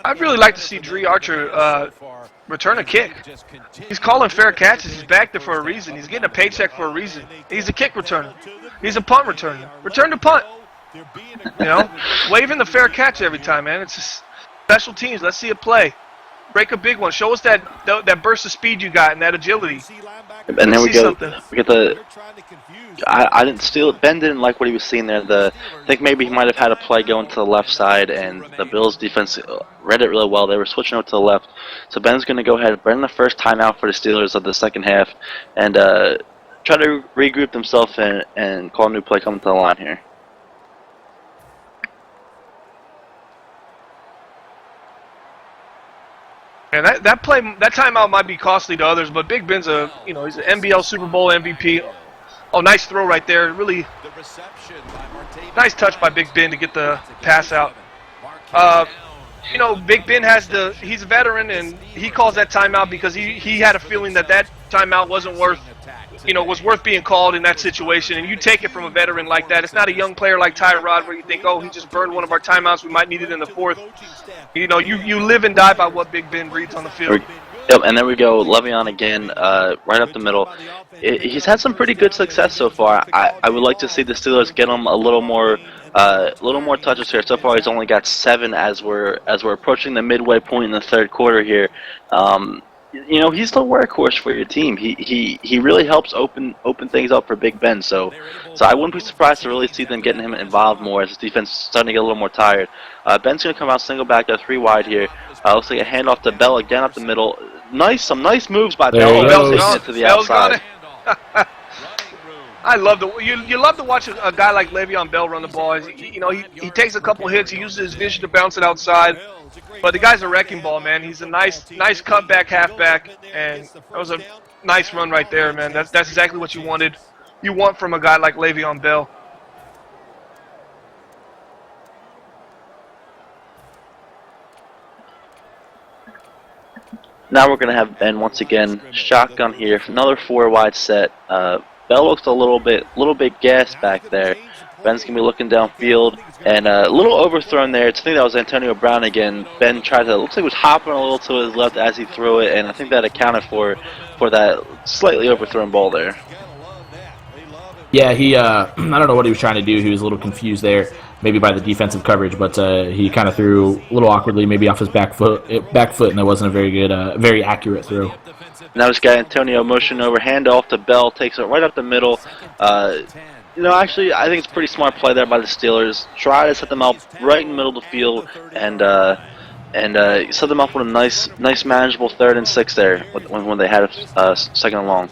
Speaker 2: I'd really like to see Dre Archer return a kick. He's calling fair catches. He's back there for a reason. He's getting a paycheck for a reason. He's a kick returner. He's a punt returner. Return to punt. Waving the fair catch every time, man. It's just special teams. Let's see it play. Break a big one. Show us that burst of speed you got and that agility.
Speaker 1: And then we get the. I didn't steal it. Ben didn't like what he was seeing there. I think maybe he might have had a play going to the left side, and the Bills defense read it really well. They were switching out to the left, so Ben's going to go ahead and bring the first timeout for the Steelers of the second half, and try to regroup themselves and call a new play coming to the line here.
Speaker 2: And that timeout might be costly to others, but Big Ben's he's an NBL Super Bowl MVP. Oh, nice throw right there. Really nice touch by Big Ben to get the pass out. Big Ben he's a veteran, and he calls that timeout because he had a feeling that timeout wasn't was worth being called in that situation. And you take it from a veteran like that. It's not a young player like Tyrod where you think, oh, he just burned one of our timeouts. We might need it in the fourth. You live and die by what Big Ben reads on the field.
Speaker 1: Yep, and there we go. Le'Veon again, right up the middle. He's had some pretty good success so far. I would like to see the Steelers get him a little more touches here. So far, he's only got 7 as we're approaching the midway point in the third quarter here. you know, he's the workhorse for your team. He really helps open things up for Big Ben. So I wouldn't be surprised to really see them getting him involved more as his defense is starting to get a little more tired. Ben's going to come out single back, 3 wide here. Looks like a handoff to Bell again up the middle. Some nice moves by
Speaker 4: There
Speaker 1: Bell.
Speaker 4: he
Speaker 1: Bell
Speaker 4: goes.
Speaker 1: taking it to the
Speaker 2: Bell's got
Speaker 1: outside.
Speaker 2: it. I love you love to watch a guy like Le'Veon Bell run the ball. He takes a couple hits, he uses his vision to bounce it outside. But the guy's a wrecking ball, man. He's a nice cutback halfback, and that was a nice run right there, man. That's exactly what you wanted. You want from a guy like Le'Veon Bell.
Speaker 1: Now we're going to have Ben once again shotgun here. Another 4 wide set. Bell looks a little bit gassed back there. Ben's going to be looking downfield, and a little overthrown there. I think that was Antonio Brown again. Ben tried to, looks like he was hopping a little to his left as he threw it, and I think that accounted for that slightly overthrown ball there.
Speaker 4: Yeah, I don't know what he was trying to do. He was a little confused there, maybe by the defensive coverage, but he kind of threw a little awkwardly, maybe off his back foot, and that wasn't a very good, very accurate throw.
Speaker 1: Now this guy Antonio motion over, handoff to Bell, takes it right up the middle. Actually, I think it's a pretty smart play there by the Steelers. Try to set them up right in the middle of the field, and set them up with a nice manageable 3rd and 6 there when they had a second and long.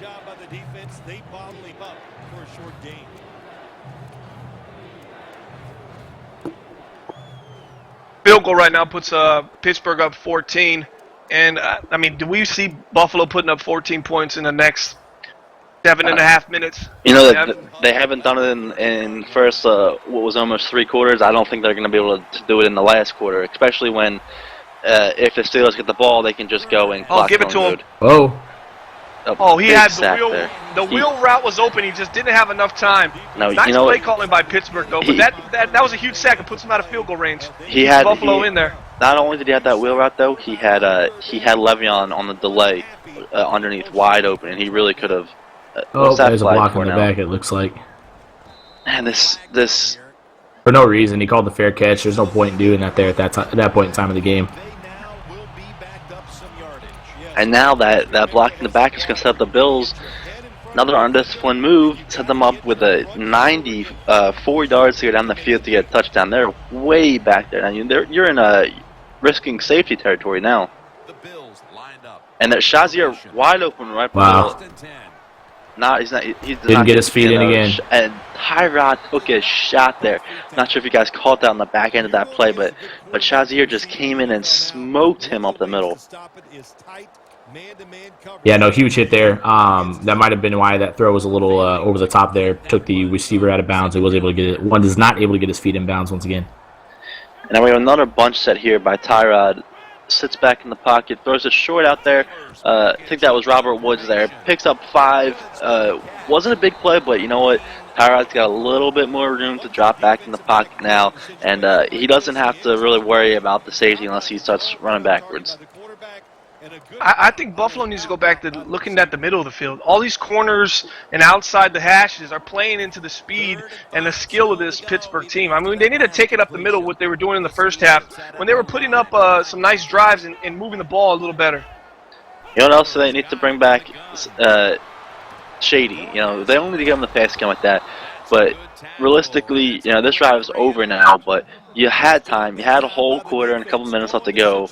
Speaker 2: Field goal right now puts Pittsburgh up 14. And, do we see Buffalo putting up 14 points in the next 7.5 minutes?
Speaker 1: You know, they haven't done it in first, what was almost 3 quarters. I don't think they're going to be able to do it in the last quarter, especially when if the Steelers get the ball, they can just go and clock
Speaker 2: give it to him.
Speaker 1: He
Speaker 2: had the wheel route was open. He just didn't have enough time.
Speaker 1: No,
Speaker 2: nice
Speaker 1: you know
Speaker 2: play calling by Pittsburgh, though. But that was a huge sack. It puts him out of field goal range.
Speaker 1: He had
Speaker 2: Buffalo in there.
Speaker 1: Not only did he have that wheel route, though, he had Le'Veon on the delay underneath wide open, and he really could have.
Speaker 4: There's a block in the back, it looks like.
Speaker 1: And this
Speaker 4: for no reason, he called the fair catch. There's no point in doing that there at that point in time of the game.
Speaker 1: And now that block in the back is going to set up the Bills. Another undisciplined move, set them up with a 94 yards to go down the field to get a touchdown. They're way back there. You're in risking safety territory now. And that Shazier wide open right below. He
Speaker 4: didn't get his feet in again.
Speaker 1: And Tyrod took a shot there. Not sure if you guys caught that on the back end of that play, but Shazier just came in and smoked him up the middle.
Speaker 4: Yeah, no, huge hit there. That might have been why that throw was a little over the top there. Took the receiver out of bounds. He was able to get it. One is not able to get his feet in bounds once again.
Speaker 1: And now we have another bunch set here by Tyrod. Sits back in the pocket, throws it short out there. I think that was Robert Woods there. Picks up 5. Wasn't a big play, but you know what? Tyrod's got a little bit more room to drop back in the pocket now, and he doesn't have to really worry about the safety unless he starts running backwards.
Speaker 2: I think Buffalo needs to go back to looking at the middle of the field. All these corners and outside the hashes are playing into the speed and the skill of this Pittsburgh team. They need to take it up the middle, what they were doing in the first half, when they were putting up some nice drives and moving the ball a little better.
Speaker 1: You know what else they need to bring back? Shady. They don't need to give him the fast gun like that. But realistically, this drive is over now, but you had time. You had a whole quarter and a couple minutes left to go.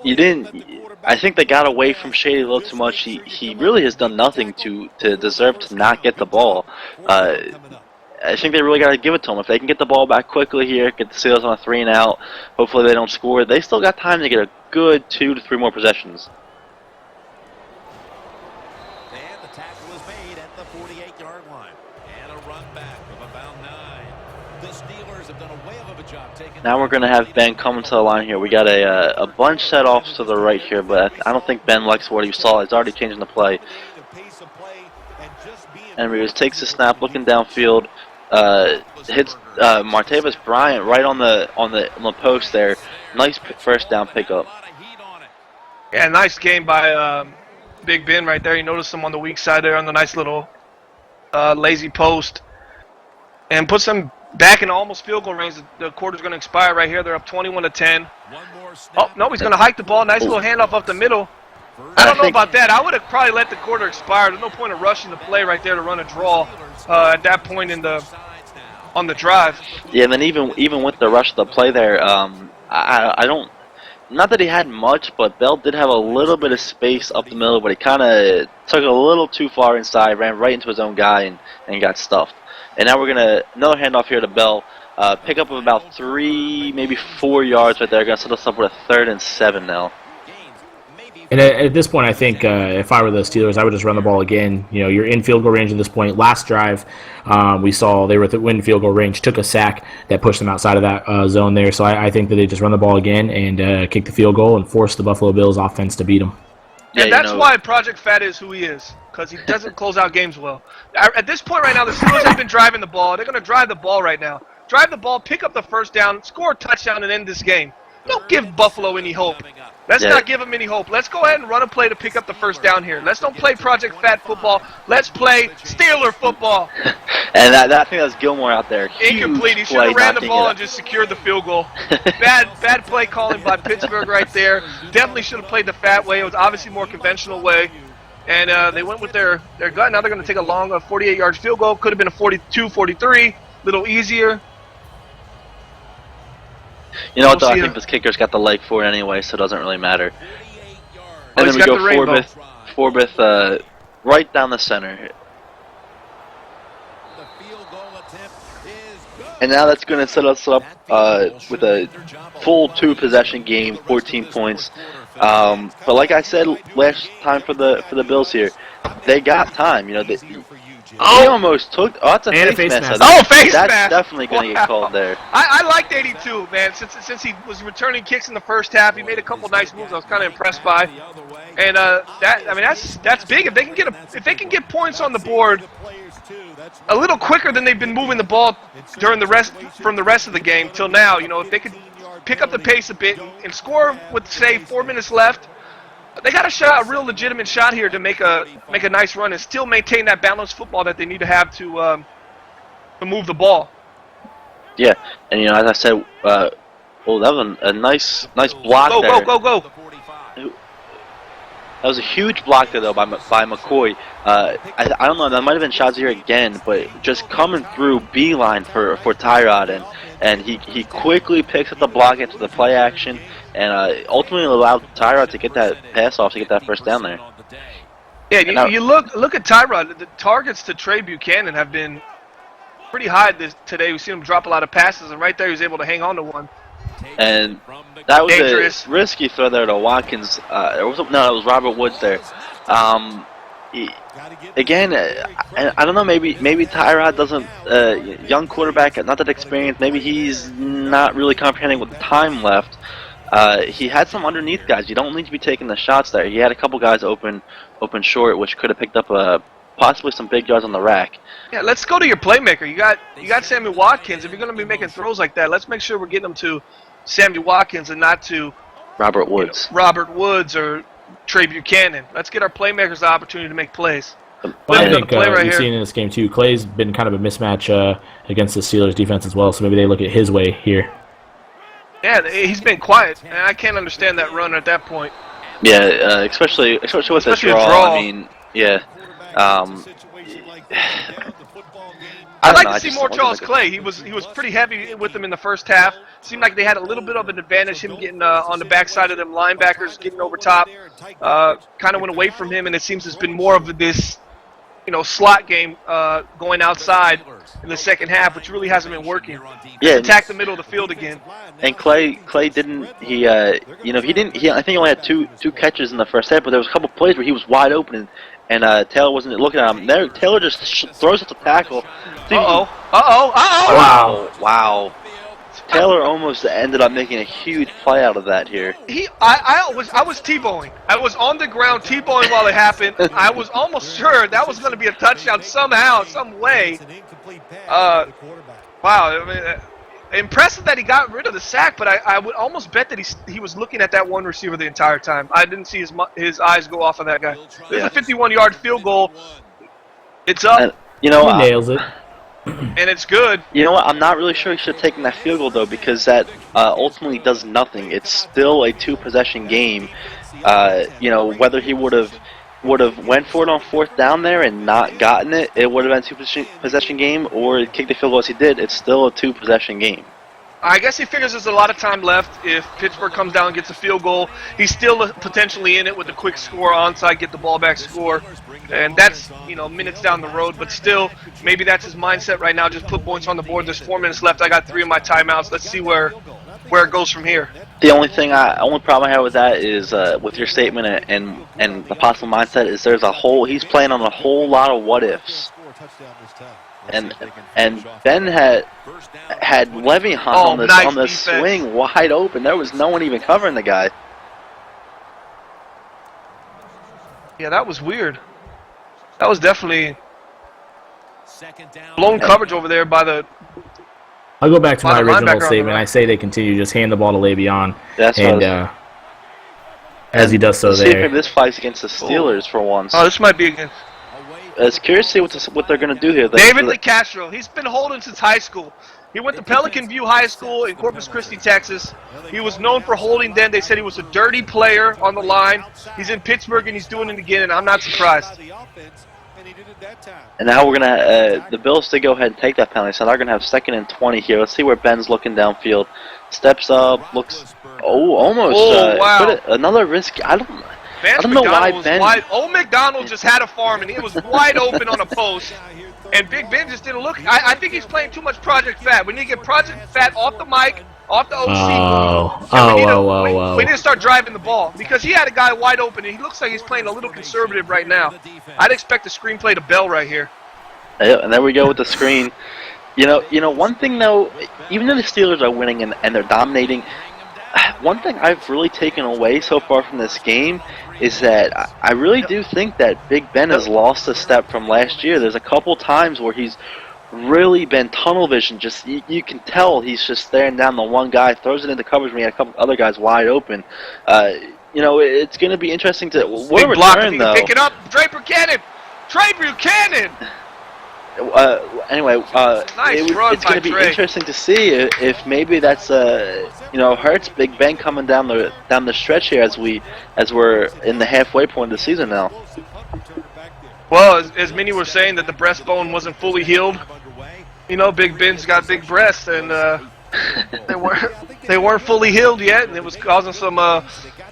Speaker 1: You didn't. I think they got away from Shady a little too much. He really has done nothing to deserve to not get the ball. I think they really got to give it to him. If they can get the ball back quickly here, get the Steelers on a 3 and out, hopefully they don't score. They still got time to get a good 2 to 3 more possessions.
Speaker 5: And the tackle is made at the 48-yard line. And a run back of about 9. The Steelers have done a whale of a job taking.
Speaker 1: Now we're going to have Ben coming to the line here. We got a bunch set off to the right here, but I don't think Ben likes what he saw. He's already changing the play. And Reeves takes the snap, looking downfield, hits Martavis Bryant right on the post there. Nice first down pickup.
Speaker 2: Yeah, nice game by Big Ben right there. You notice him on the weak side there on the nice little lazy post, and puts them back in almost field goal range. The quarter's going to expire right here. They're up 21-10. Oh no, he's going to hike the ball. Nice little handoff up the middle. I don't know about that. I would have probably let the quarter expire. There's no point of rushing the play right there to run a draw at that point on the drive.
Speaker 1: Yeah, and then even with the rush of the play there, I don't. Not that he had much, but Bell did have a little bit of space up the middle, but he kind of took a little too far inside, ran right into his own guy, and got stuffed. And now we're gonna another handoff here to Bell. Pick up of about 3, maybe 4 yards right there. Gonna set us up with a 3rd and 7 now.
Speaker 4: And at this point, I think if I were the Steelers, I would just run the ball again. You know, you're in field goal range at this point. Last drive, we saw they were within field goal range, took a sack that pushed them outside of that zone there. So I think that they just run the ball again and kick the field goal and force the Buffalo Bills offense to beat them.
Speaker 2: Yeah, and that's why Project Fat is who he is, because he doesn't close out games well. At this point right now, the Steelers have been driving the ball. They're going to drive the ball right now. Drive the ball, pick up the first down, score a touchdown, and end this game. Don't give Buffalo any hope. Let's not give them any hope. Let's go ahead and run a play to pick up the first down here. Let's don't play Project Fat football. Let's play Steeler football.
Speaker 1: And I think that was Gilmore out there.
Speaker 2: Incomplete. He should have ran the ball and just secured the field goal. Bad play calling by Pittsburgh right there. Definitely should have played the Fat way. It was obviously more conventional way. And they went with their gut. Now they're going to take a long 48-yard field goal. Could have been a 42, 43. A little easier.
Speaker 1: You know what, though? I think this kicker's got the leg for it anyway, so it doesn't really matter. And then we go Forbuth right down the center. And now that's going to set us up with a full 2-possession game, 14 points. But like I said last time for the Bills here, they got time. You know, they almost took. Oh, that's a face mask.
Speaker 2: Face mask.
Speaker 1: That's definitely going to get called there.
Speaker 2: I liked 82, man. Since he was returning kicks in the first half, he made a couple nice moves. I was kind of impressed by, and that's big. If they can get points on the board a little quicker than they've been moving the ball from the rest of the game till now, you know, if they could pick up the pace a bit and score with say 4 minutes left. They got a real legitimate shot here to make a nice run and still maintain that balanced football that they need to have to move the ball.
Speaker 1: Yeah, and you know, as I said, that was a nice block there.
Speaker 2: Go!
Speaker 1: That was a huge block there, though, by McCoy. I don't know, that might have been Shazier again, but just coming through beeline for Tyrod, and he quickly picks up the block into the play action, and ultimately allowed Tyrod to get that pass off to get that first down there.
Speaker 2: Yeah, you look at Tyrod. The targets to Trey Buchanan have been pretty high today. We've seen him drop a lot of passes, and right there he was able to hang on to one.
Speaker 1: And that was
Speaker 2: dangerous.
Speaker 1: A risky throw there to Watkins. It was Robert Woods there. Again, I don't know. Maybe Tyrod doesn't. Young quarterback, not that experienced. Maybe he's not really comprehending with the time left. He had some underneath guys. You don't need to be taking the shots there. He had a couple guys open short, which could have picked up possibly some big yards on the rack.
Speaker 2: Yeah, let's go to your playmaker. You got Sammy Watkins. If you're going to be making throws like that, let's make sure we're getting them to Sammy Watkins and not to
Speaker 1: Robert Woods.
Speaker 2: Robert Woods or Trey Buchanan. Let's get our playmakers the opportunity to make plays.
Speaker 4: I think we've seen in this game too. Clay's been kind of a mismatch against the Steelers defense as well, so maybe they look at his way here.
Speaker 2: Yeah, he's been quiet, and I can't understand that run at that point.
Speaker 1: Yeah, especially with the draw. I mean, yeah.
Speaker 2: I'd like to see more Charles Clay. He was pretty heavy with them in the first half. Seemed like they had a little bit of an advantage. Him getting on the backside of them linebackers, getting over top, kind of went away from him. And it seems it's been more of this, slot game going outside in the second half, which really hasn't been working.
Speaker 1: Yeah,
Speaker 2: attack the middle of the field again.
Speaker 1: And Clay didn't. I think he only had two catches in the first half, but there was a couple plays where he was wide open. And Taylor wasn't looking at him. There, Taylor just throws at the tackle. Wow. Taylor almost ended up making a huge play out of that here.
Speaker 2: I was T-bowing. I was on the ground T-bowing while it happened. I was almost sure that was going to be a touchdown somehow, some way. Wow. I mean, impressive that he got rid of the sack, but I would almost bet that he was looking at that one receiver the entire time. I didn't see his eyes go off of that guy. There's a 51-yard field goal. It's up.
Speaker 1: And,
Speaker 4: he nails it.
Speaker 2: And it's good.
Speaker 1: You know what? I'm not really sure he should have taken that field goal, though, because that ultimately does nothing. It's still a 2-possession game, You know, whether he would have went for it on fourth down there and not gotten it, it would have been a two-possession game, or kicked the field goal as he did, it's still a two-possession game.
Speaker 2: I guess he figures there's a lot of time left. If Pittsburgh comes down and gets a field goal, he's still potentially in it with a quick score, onside, get the ball back, score. And that's, you know, minutes down the road. But still, maybe that's his mindset right now. Just put points on the board. There's 4 minutes left. I got 3 of my timeouts. Let's see where it goes from here.
Speaker 1: The only problem I have with that is with your statement and the possible mindset is he's playing on a whole lot of what ifs. And Ben had Le'Veon on this swing wide open. There was no one even covering the guy.
Speaker 2: Yeah, that was weird. That was definitely blown coverage over there by the.
Speaker 4: I'll go back to my original statement. I say they continue to just hand the ball to Le'Veon, as he does so there.
Speaker 1: See if this fight's against the Steelers for once.
Speaker 2: Oh, this might be against.
Speaker 1: I was curious to see what they're going to do here.
Speaker 2: David LeCastro, he's been holding since high school. He went to Pelican View High School in Corpus Christi, Texas. He was known for holding then. They said he was a dirty player on the line. He's in Pittsburgh, and he's doing it again, and I'm not surprised.
Speaker 1: And now we're going to the Bills to go ahead and take that penalty. So they're going to have 2nd and 20 here. Let's see where Ben's looking downfield. Steps up, looks, almost.
Speaker 2: Wow.
Speaker 1: Another risk. I don't know why Ben.
Speaker 2: Old McDonald just had a farm, and he was wide open on a post. And Big Ben just didn't look. I think he's playing too much Project Fat. We need to get Project Fat off the mic, off the OC. We need to start driving the ball because he had a guy wide open, and he looks like he's playing a little conservative right now. I'd expect the screenplay to Bell right here.
Speaker 1: Yeah, and there we go with the screen. You know, one thing though, even though the Steelers are winning and they're dominating, one thing I've really taken away so far from this game is that I really do think that Big Ben has lost a step from last year. There's a couple times where he's really been tunnel vision. Just you can tell he's just staring down the one guy, throws it into coverage when he had a couple other guys wide open. You know, it's going to be interesting to what a return though.
Speaker 2: Pick it up, Trey Buchanan.
Speaker 1: Anyway, it's going to be interesting to see if maybe that's hurts Big Ben coming down the stretch here as we're in the halfway point of the season now.
Speaker 2: Well, as many were saying that the breastbone wasn't fully healed, you know, Big Ben's got big breasts and they weren't fully healed yet, and it was causing some.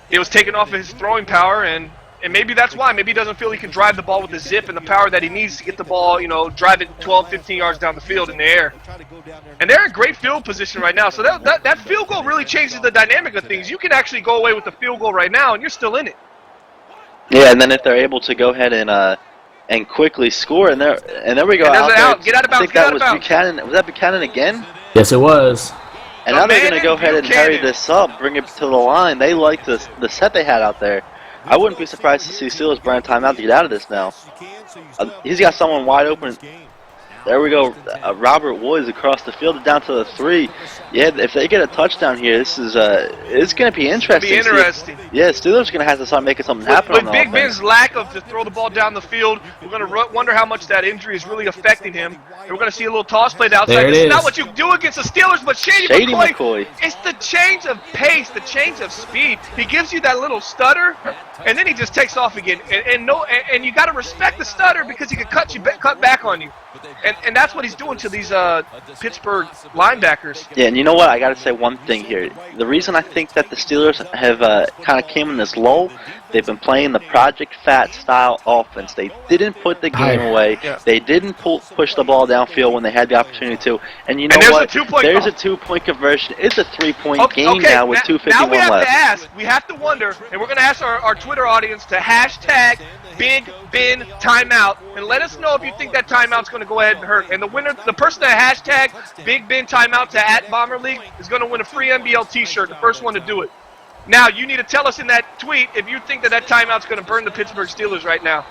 Speaker 2: It was taking off his throwing power and maybe that's why. Maybe he doesn't feel he can drive the ball with the zip and the power that he needs to get the ball, you know, drive it 12, 15 yards down the field in the air. And they're in great field position right now. So that field goal really changes the dynamic of things. You can actually go away with the field goal right now, and you're still in it.
Speaker 1: Yeah, and then if they're able to go ahead and quickly score, and there we go.
Speaker 2: Get out of bounds.
Speaker 1: I think that was Buchanan. Was that Buchanan again?
Speaker 4: Yes, it was.
Speaker 1: And now they're going to go ahead and hurry this up, bring it to the line. They like the set they had out there. I wouldn't be surprised to see Steelers burn timeout to get out of this now. He's got someone wide open. There we go. Robert Woods across the field down to the 3. Yeah, if they get a touchdown here, this is it's going to be interesting.
Speaker 2: It's going to be interesting.
Speaker 1: Yeah, Steelers are going to have to start making something happen.
Speaker 2: With Big Ben's lack of to throw the ball down the field, we're going to wonder how much that injury is really affecting him. And we're going to see a little toss played outside. This is not what you do against the Steelers, but Shady McCoy. It's the change of pace, the change of speed. He gives you that little stutter, and then he just takes off again. And you got to respect the stutter because he can cut back on you. And that's what he's doing to these Pittsburgh linebackers.
Speaker 1: Yeah, and you know what? I got to say one thing here. The reason I think that the Steelers have kind of came in this lull, they've been playing the Project Fat style offense. They didn't put the game away. Yeah. They didn't push the ball downfield when they had the opportunity to. And you know what? There's a 2-point conversion. It's a 3-point game now with 2:51 left.
Speaker 2: Now we have to ask. We have to wonder, and we're going to ask our Twitter audience to hashtag Big Ben timeout, and let us know if you think that timeout's going to go ahead and hurt. And the winner, the person that hashtag Big Ben timeout to @Bomber League is going to win a free NBL T-shirt. The first one to do it. Now you need to tell us in that tweet if you think that timeout's going to burn the Pittsburgh Steelers right now.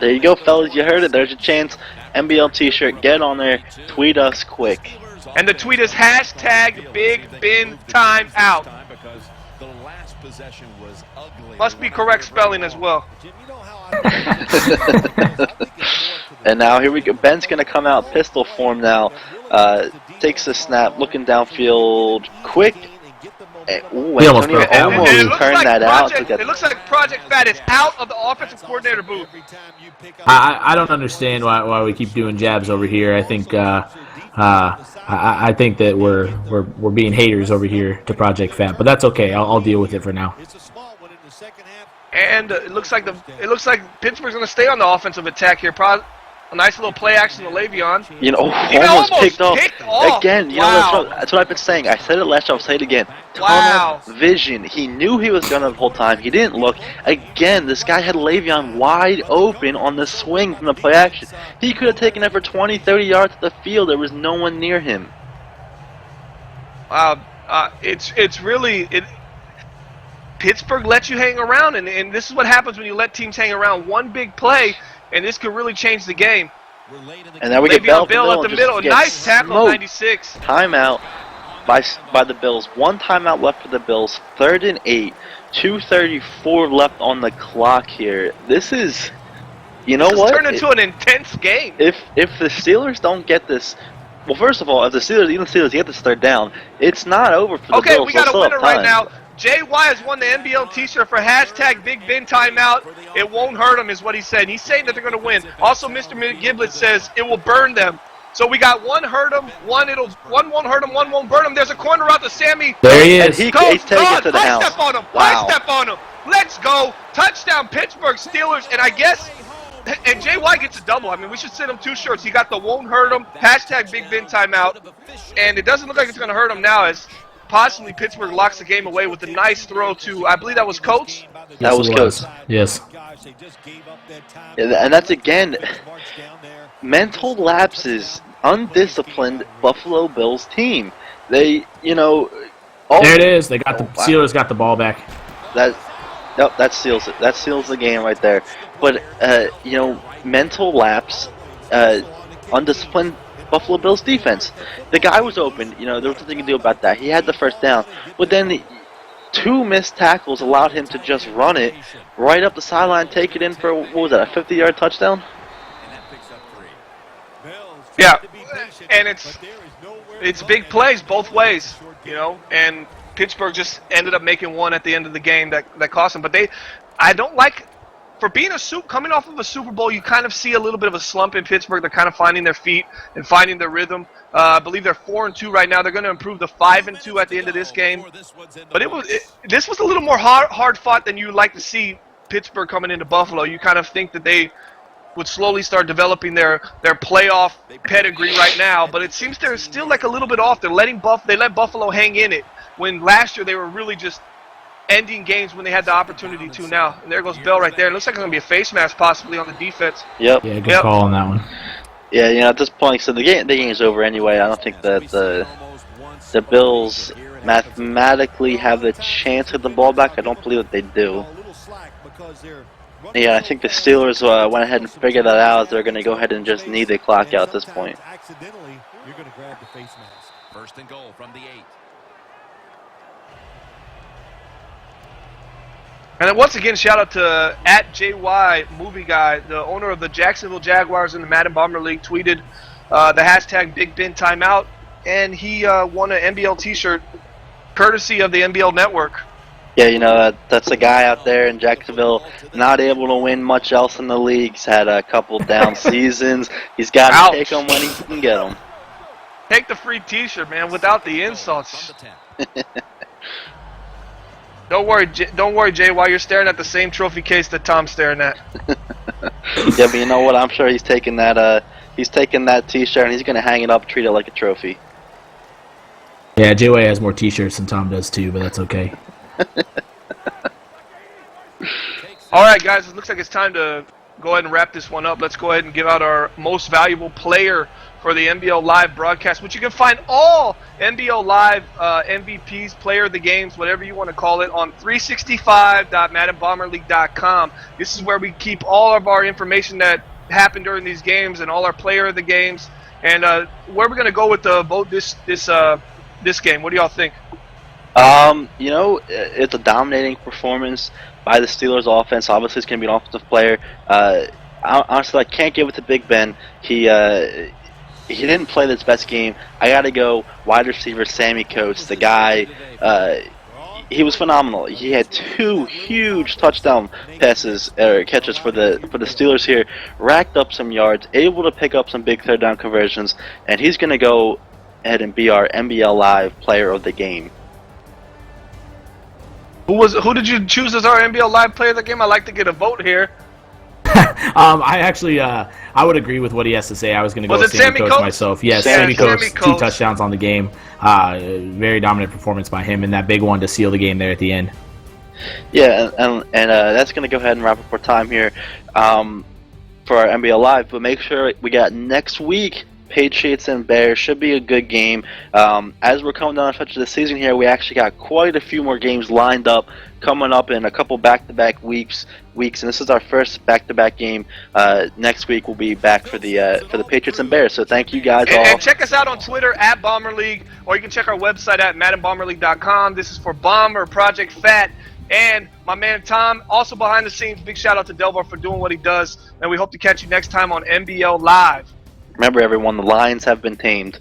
Speaker 1: There you go, fellas. You heard it. There's your chance. NBL T-shirt. Get on there. Tweet us quick.
Speaker 2: And the tweet is hashtag Big Ben timeout. Must be correct spelling as well.
Speaker 1: And now here we go. Ben's going to come out pistol form now. Takes the snap, looking downfield quick. Ooh,
Speaker 4: He almost
Speaker 1: Antonio
Speaker 4: broke that one.
Speaker 1: almost
Speaker 2: And it looks
Speaker 1: turned
Speaker 2: like
Speaker 1: that out.
Speaker 2: It looks like Project Fat is out of the offensive coordinator booth.
Speaker 4: I don't understand why we keep doing jabs over here. I think I think that we're being haters over here to Project Fat, but that's okay. I'll deal with it for now.
Speaker 2: And it looks like Pittsburgh's going to stay on the offensive attack here. A nice little play action to Le'Veon.
Speaker 1: You know,
Speaker 2: Even
Speaker 1: almost
Speaker 2: almost
Speaker 1: picked off.
Speaker 2: picked off.
Speaker 1: Again. You
Speaker 2: Wow.
Speaker 1: know, that's what I've been saying. I said it last year. I'll say it again.
Speaker 2: Wow.
Speaker 1: Tunnel vision. He knew he was going to the whole time. He didn't look. Again, this guy had Le'Veon wide open on the swing from the play action. He could have taken it for 20, 30 yards to the field. There was no one near him.
Speaker 2: It's really Pittsburgh lets you hang around, and this is what happens when you let teams hang around. One big play, and this could really change the game.
Speaker 1: And then we get Bell
Speaker 2: at the middle. Nice tackle, 96.
Speaker 1: Timeout by the Bills. One timeout left for the Bills. 3rd and 8. 2:34 left on the clock here. This is, you know what?
Speaker 2: This turned into an intense game.
Speaker 1: If the Steelers don't get this, well, first of all, if the Steelers get this 3rd down, it's not over for the Bills.
Speaker 2: Okay, we got a
Speaker 1: They'll still
Speaker 2: winner
Speaker 1: have
Speaker 2: right
Speaker 1: time.
Speaker 2: now. JY has won the NBL t-shirt for hashtag Big Ben timeout. It won't hurt him is what he said. He's saying that they're going to win. Also, Mr. Giblett says it will burn them. So we got one hurt him, one won't hurt him, one won't burn him. There's a corner out to Sammy.
Speaker 4: There he
Speaker 1: And
Speaker 4: is.
Speaker 1: he's
Speaker 2: Coach,
Speaker 1: taking it to the
Speaker 2: high
Speaker 1: house.
Speaker 2: step on him.
Speaker 1: Wow.
Speaker 2: High step on him. Let's go. Touchdown, Pittsburgh Steelers. And I guess, and JY gets a double. I mean, we should send him 2 shirts. He got the won't hurt him, hashtag Big Ben timeout. And it doesn't look like it's going to hurt him now as possibly Pittsburgh locks the game away with a nice throw to, I believe that was Coates.
Speaker 1: That was Coates.
Speaker 4: Yes.
Speaker 1: And that's, again, mental lapses, undisciplined Buffalo Bills team. They, you know...
Speaker 4: There it is. They got the Steelers got the ball back.
Speaker 1: That seals it. That seals the game right there. But, you know, mental lapse, undisciplined Buffalo Bills defense. The guy was open. You know, there was nothing you can do about that. He had the 1st down. But then the 2 missed tackles allowed him to just run it right up the sideline, take it in for, what was that, a 50-yard touchdown?
Speaker 2: Yeah, and it's big plays both ways, you know, and Pittsburgh just ended up making one at the end of the game that cost them. But I don't like, for being coming off of a Super Bowl, you kind of see a little bit of a slump in Pittsburgh. They're kind of finding their feet and finding their rhythm. I believe they're 4-2 right now. They're going to improve to 5-2 at the end of this game. But this was a little more hard fought than you like to see Pittsburgh coming into Buffalo. You kind of think that they would slowly start developing their playoff pedigree right now, but it seems they're still like a little bit off. They let Buffalo hang in it when last year they were really just ending games when they had the opportunity to now. And there goes Bell right there. It looks like it's going to be a face mask possibly on the defense.
Speaker 1: Yep.
Speaker 4: Yeah, good call on that one.
Speaker 1: Yeah, you know, at this point, so the game is over anyway. I don't think that the Bills mathematically have the chance to get the ball back. I don't believe that they do. Yeah, I think the Steelers went ahead and figured that out. They're going to go ahead and just knee the clock out at this point.
Speaker 3: Accidentally, you're going to grab the face mask.
Speaker 5: 1st and goal from the 8.
Speaker 2: And then once again, shout out to @JY Movie Guy, the owner of the Jacksonville Jaguars in the Madden Bomber League, tweeted the hashtag Big Ben timeout, and he won an NBL t-shirt courtesy of the NBL Network.
Speaker 1: Yeah, you know, that's a guy out there in Jacksonville, not able to win much else in the league. He's had a couple down seasons. He's got to take them when he can get them.
Speaker 2: Take the free t-shirt, man, without the insults. Don't worry, JY, you're staring at the same trophy case that Tom's staring at.
Speaker 1: Yeah, but you know what? I'm sure he's taking that t-shirt and he's going to hang it up, treat it like a trophy.
Speaker 4: Yeah, JY has more t-shirts than Tom does too, but that's okay.
Speaker 2: All right, guys, it looks like it's time to go ahead and wrap this one up. Let's go ahead and give out our most valuable player for the NBL Live broadcast, which you can find all NBL Live MVPs, player of the games, whatever you want to call it, on 365.maddenbomberleague.com. This is where we keep all of our information that happened during these games and all our player of the games. And where we're going to go with the vote this game. What do y'all think?
Speaker 1: You know, it's a dominating performance by the Steelers offense. Obviously, it's going to be an offensive player. Honestly, I can't give it to Big Ben. He didn't play his best game. I got to go wide receiver Sammy Coates. The guy, he was phenomenal. He had 2 huge touchdown passes or catches for the Steelers here, racked up some yards, able to pick up some big third down conversions, and he's going to go ahead and be our NBL Live Player of the Game.
Speaker 2: Who did you choose as our NBL Live Player of the Game? I'd like to get a vote here.
Speaker 4: I actually, I would agree with what he has to say. I was going to go with Sammy Coates myself. Yes, Sammy Coates, 2 touchdowns on the game. Very dominant performance by him, and that big one to seal the game there at the end.
Speaker 1: Yeah, and that's going to go ahead and wrap up our time here for our NBL Live. But make sure we got next week, Patriots and Bears. Should be a good game. As we're coming down the stretch of the season here, we actually got quite a few more games lined up coming up in a couple back-to-back weeks, and this is our first back-to-back game. Next week we'll be back for the Patriots and Bears. So thank you guys all.
Speaker 2: And check us out on Twitter at Bomber League, or you can check our website at MaddenBomberLeague.com. This is for Bomber Project Fat and my man Tom, also behind the scenes. Big shout out to Delvar for doing what he does, and we hope to catch you next time on NBL Live.
Speaker 1: Remember, everyone, the Lions have been tamed.